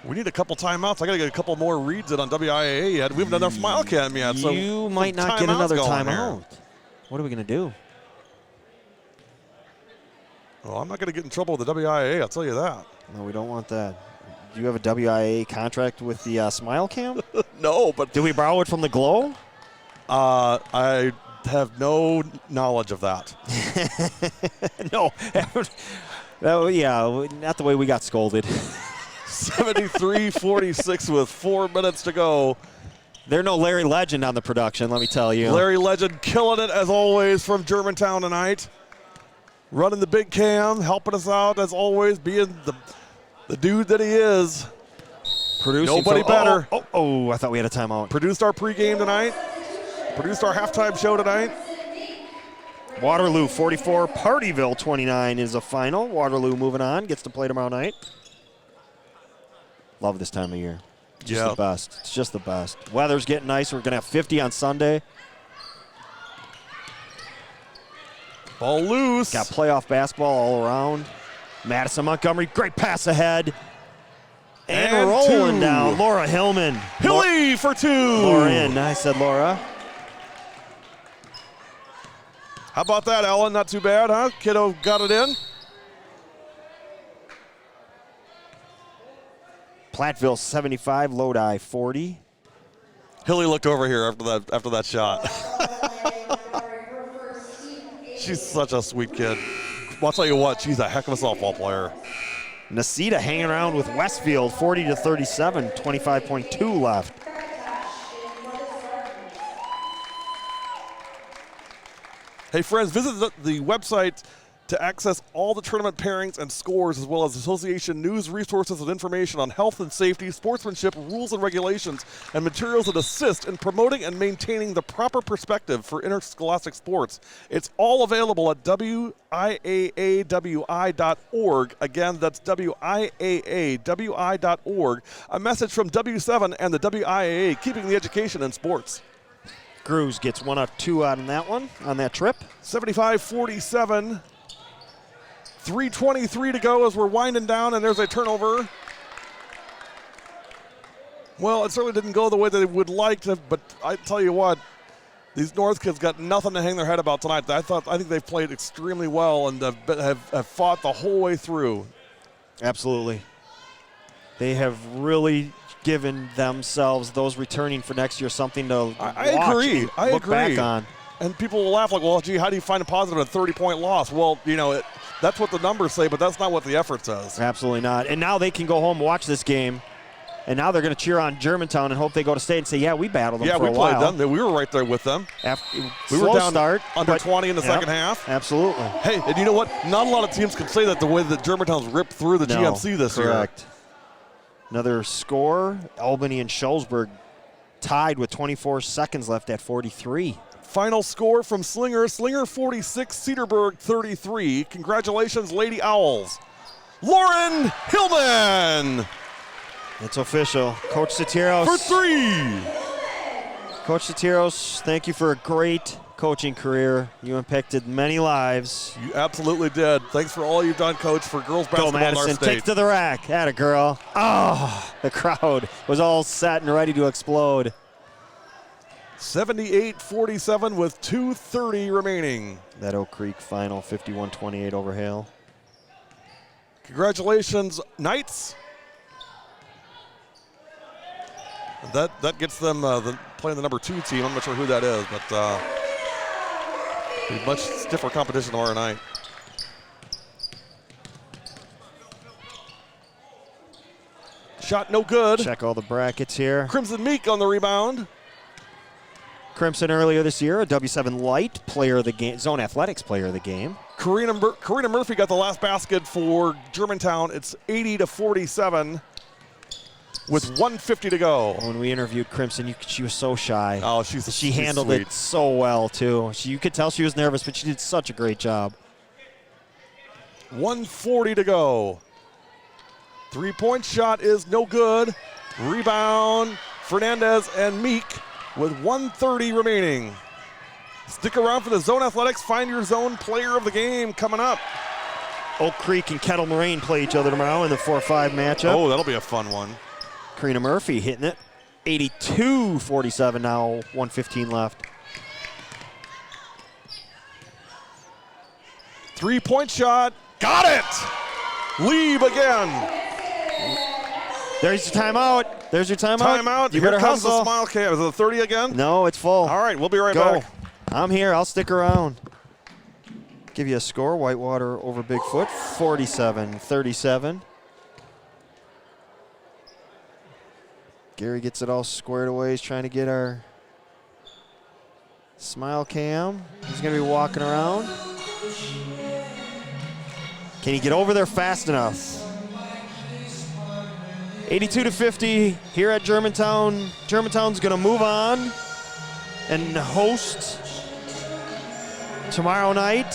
We need a couple timeouts. I got to get a couple more reads in on WIAA yet. We haven't done enough Smile Cam yet. So you might not get another timeout. What are we going to do? Well, I'm not going to get in trouble with the WIAA, I'll tell you that. No, we don't want that. Do you have a WIAA contract with the Smile Cam? No, but... Did we borrow it from the Glow? I have no knowledge of that. No. Oh, yeah, not the way we got scolded. 73-46 with 4 minutes to go. There's no Larry Legend on the production, let me tell you. Larry Legend killing it, as always, from Germantown tonight. Running the big cam, helping us out, as always, being the dude that he is. Producing Nobody better. Oh, I thought we had a timeout. Produced our pregame tonight. Produced our halftime show tonight. Waterloo 44, Partyville 29 is a final. Waterloo moving on, gets to play tomorrow night. Love this time of year. Just the best. It's just the best. Weather's getting nice. We're going to have 50 on Sunday. Ball loose. Got playoff basketball all around. Madison Montgomery, great pass ahead. And rolling two. down. Laura Hillman. Hilly for 2. Laura in. I said Laura. How about that, Ellen? Not too bad, huh? Kiddo got it in. Platteville 75, Lodi 40. Hilly looked over here after that shot. She's such a sweet kid. Well, I'll tell you what, she's a heck of a softball player. Nasita hanging around with Westfield, 40-37, 25.2 left. Hey, friends, visit the website to access all the tournament pairings and scores, as well as association news, resources, and information on health and safety, sportsmanship, rules and regulations, and materials that assist in promoting and maintaining the proper perspective for interscholastic sports. It's all available at WIAAWI.org. Again, that's WIAAWI.org. A message from W7 and the WIAA, keeping the education in sports. Grooves gets 1 out of 2 on that one, on that trip. 75-47. 3:23 to go as we're winding down, and there's a turnover. Well, it certainly didn't go the way they would like to, but I tell you what, these North kids got nothing to hang their head about tonight. I think they've played extremely well and have fought the whole way through. Absolutely. They have really given themselves, those returning for next year, something to look back on. And people will laugh like, well, gee, how do you find a positive in a 30-point loss? Well, that's what the numbers say, but that's not what the effort says. Absolutely not. And now they can go home and watch this game, and now they're going to cheer on Germantown and hope they go to state and say, yeah, we battled them for a while. Yeah, we played them. We were right there with them. We were down under 20 in the second half. Absolutely. Hey, and you know what? Not a lot of teams can say that the way that Germantown's ripped through the GMC this year. Correct. Another score, Albany and Shullsburg tied with 24 seconds left at 43. Final score from Slinger 46, Cedarburg 33. Congratulations, Lady Owls. Lauren Hillman. It's official. Coach Sotiros. For 3. Coach Sotiros, thank you for a great coaching career. You impacted many lives. You absolutely did. Thanks for all you've done, Coach, for girls basketball Go Madison, in our state. take to the rack. Atta girl. Oh, the crowd was all set and ready to explode. 78-47 with 2:30 remaining. That Oak Creek final, 51-28 over Hale. Congratulations, Knights. That gets them playing the number 2 team. I'm not sure who that is, but be much stiffer competition tomorrow night. Shot no good. Check all the brackets here. Crimson Meek on the rebound. Crimson earlier this year, a W7 Light player of the game, Zone Athletics player of the game. Karina Murphy got the last basket for Germantown. It's 80-47 with 1:50 to go. When we interviewed Crimson, she was so shy. Oh, she handled it so well, too. You could tell she was nervous, but she did such a great job. 1:40 to go. Three-point shot is no good. Rebound, Fernandez and Meek with 1:30 remaining. Stick around for the Zone Athletics Find Your Zone Player of the Game coming up. Oak Creek and Kettle Moraine play each other tomorrow in the 4-5 matchup. Oh, that'll be a fun one. Karina Murphy hitting it. 82-47 now, 1:15 left. Three-point shot, got it! Lieb again. There's your timeout. There's your timeout. Timeout. You Here better comes hustle. the smile cam. Is it 30 again? No, it's full. All right, we'll be right Go. back. I'm here. I'll stick around. Give you a score. Whitewater over Bigfoot, 47-37. Gary gets it all squared away. He's trying to get our smile cam. He's going to be walking around. Can he get over there fast enough? 82-50 here at Germantown. Germantown's going to move on and host tomorrow night.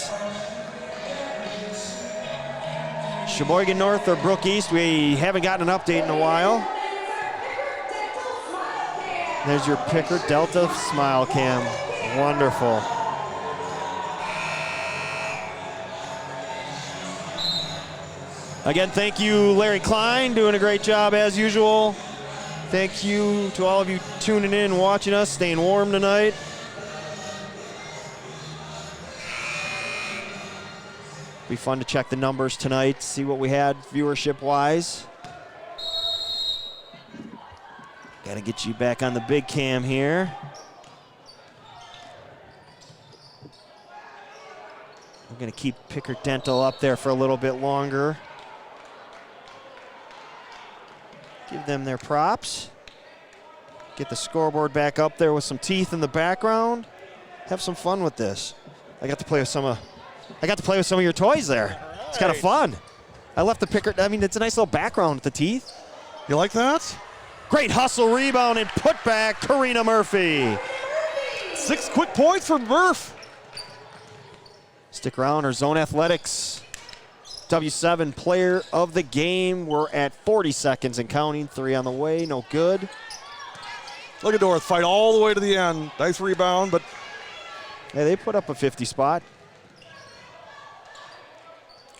Sheboygan North or Brook East. We haven't gotten an update in a while. There's your Pickard Delta smile cam. Wonderful. Again, thank you, Larry Klein, doing a great job as usual. Thank you to all of you tuning in and watching us, staying warm tonight. Be fun to check the numbers tonight, see what we had viewership-wise. Got to get you back on the big cam here. We're going to keep Pickard Dental up there for a little bit longer. Give them their props. Get the scoreboard back up there with some teeth in the background. Have some fun with this. I got to play with some of your toys there. Right. It's kind of fun. I left the Pickard. I mean, it's a nice little background with the teeth. You like that? Great hustle, rebound, and put back, Karina Murphy. 6 quick points for Murph. Stick around, our Zone Athletics W7 player of the game. We're at 40 seconds and counting. 3 on the way, no good. Look at North fight all the way to the end. Nice rebound, but hey, they put up a 50 spot.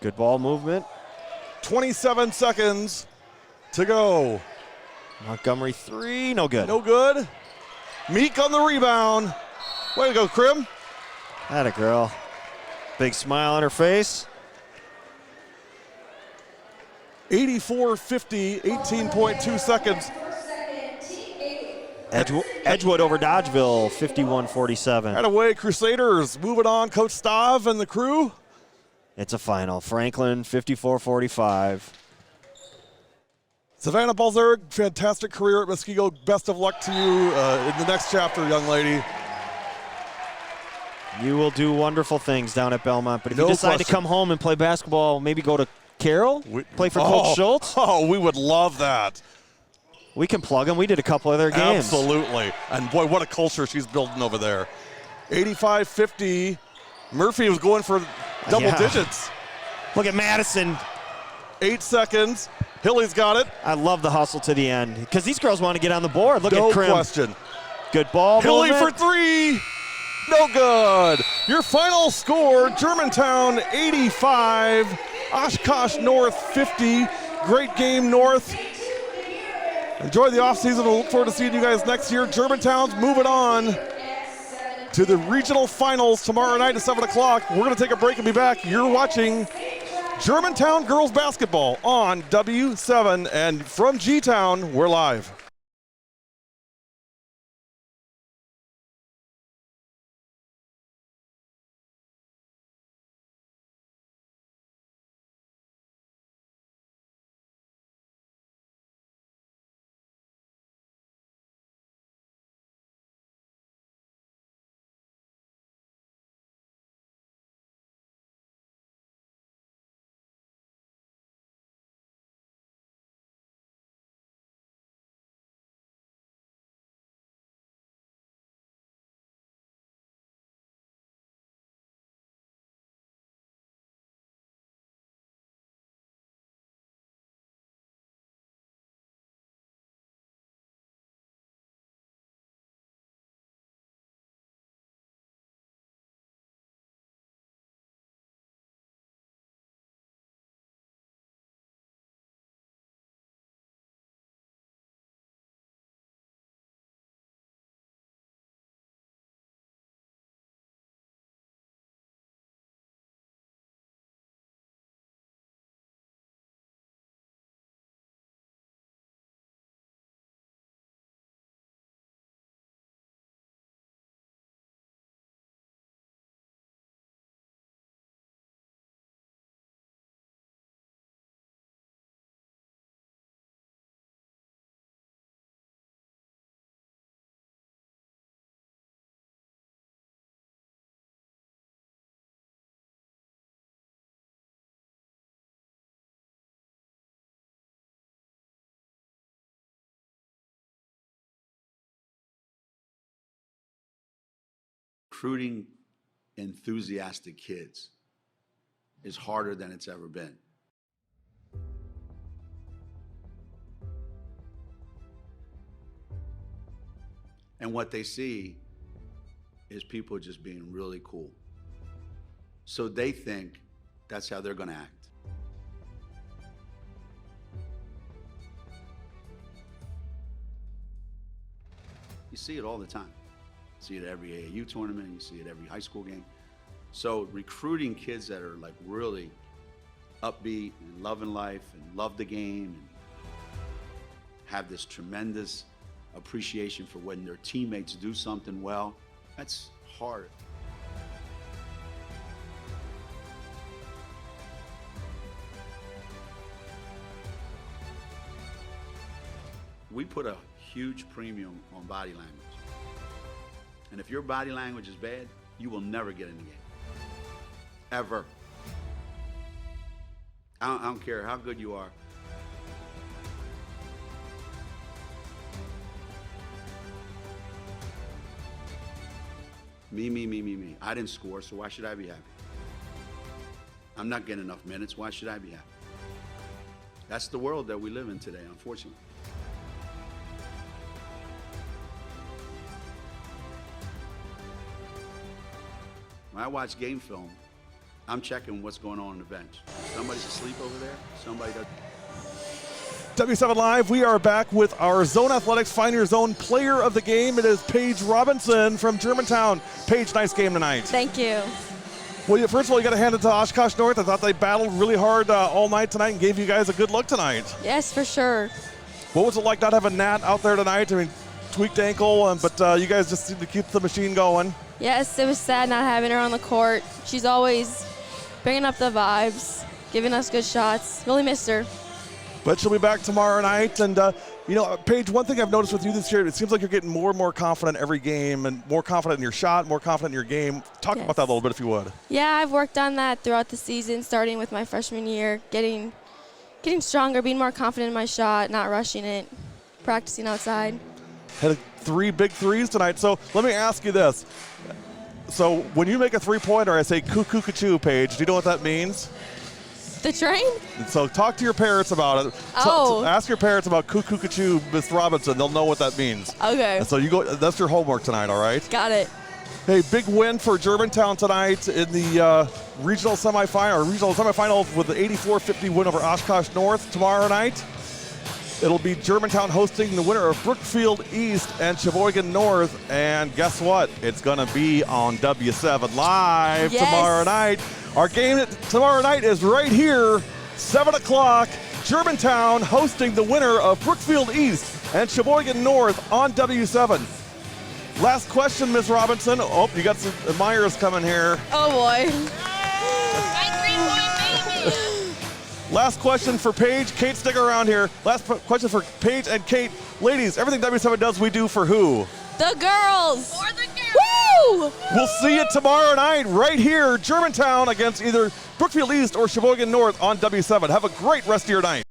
Good ball movement. 27 seconds to go. Montgomery 3, no good. No good. Meek on the rebound. Way to go, Krim. Atta girl. Big smile on her face. 84-50, 18.2 seconds. Edgewood over Dodgeville, 51-47. Right away, Crusaders moving on. Coach Stav and the crew. It's a final. Franklin, 54-45. Savannah Balzerg, fantastic career at Muskego. Best of luck to you in the next chapter, young lady. You will do wonderful things down at Belmont, but if No you decide question. to come home and play basketball, maybe go to Carroll, play for Coach Schultz. Oh, we would love that. We can plug him. We did a couple of their games. Absolutely. And boy, what a culture she's building over there. 85-50. Murphy was going for double digits. Look at Madison. 8 seconds. Hilly's got it. I love the hustle to the end because these girls want to get on the board. Look No at Krim. question. Good ball Hilly movement. for 3. No good. Your final score, Germantown 85, Oshkosh North 50. Great game, North. Enjoy the offseason. We'll look forward to seeing you guys next year. Germantown's moving on to the regional finals tomorrow night at 7 o'clock. We're going to take a break and be back. You're watching Germantown girls basketball on W7, and from G-Town, we're live. recruiting enthusiastic kids is harder than it's ever been. And what they see is people just being really cool. So they think that's how they're going to act. You see it all the time. You see it at every AAU tournament, you see it every high school game. So recruiting kids that are like really upbeat and loving life and love the game and have this tremendous appreciation for when their teammates do something well, that's hard. We put a huge premium on body language. And if your body language is bad, you will never get in the game. Ever. I don't care how good you are. Me. I didn't score, so why should I be happy? I'm not getting enough minutes. Why should I be happy? That's the world that we live in today, unfortunately. When I watch game film, I'm checking what's going on the bench. Somebody's asleep over there. Somebody doesn't. W7 Live, we are back with our Zone Athletics Find Your Zone player of the game. It is Paige Robinson from Germantown. Paige, nice game tonight. Thank you. Well, first of all, you got to hand it to Oshkosh North. I thought they battled really hard all night tonight and gave you guys a good look tonight. Yes, for sure. What was it like not having Nat out there tonight? I mean, tweaked ankle, but you guys just seem to keep the machine going. Yes, it was sad not having her on the court. She's always bringing up the vibes, giving us good shots. Really missed her. But she'll be back tomorrow night. And, Paige, one thing I've noticed with you this year, it seems like you're getting more and more confident every game and more confident in your shot, more confident in your game. Talk about that a little bit if you would. Yeah, I've worked on that throughout the season, starting with my freshman year, getting stronger, being more confident in my shot, not rushing it, practicing outside. Had 3 big threes tonight. So let me ask you this. So when you make a three-pointer, I say cuckoo-cuckoo, Paige. Do you know what that means? The train? So talk to your parents about it. So ask your parents about cuckoo-cuckoo, Miss Robinson. They'll know what that means. Okay. And so you go. That's your homework tonight, all right? Got it. Hey, big win for Germantown tonight in the regional semifinal with the 84-50 win over Oshkosh North tomorrow night. It'll be Germantown hosting the winner of Brookfield East and Sheboygan North. And guess what? It's going to be on W7 Live tomorrow night. Our game tomorrow night is right here, 7 o'clock. Germantown hosting the winner of Brookfield East and Sheboygan North on W7. Last question, Miss Robinson. Oh, you got some admirers coming here. Oh, boy. My 3-point baby. Last question for Paige. Kate, stick around here. Last question for Paige and Kate. Ladies, everything W7 does, we do for who? The girls. For the girls. Woo! We'll see you tomorrow night right here, Germantown against either Brookfield East or Sheboygan North on W7. Have a great rest of your night.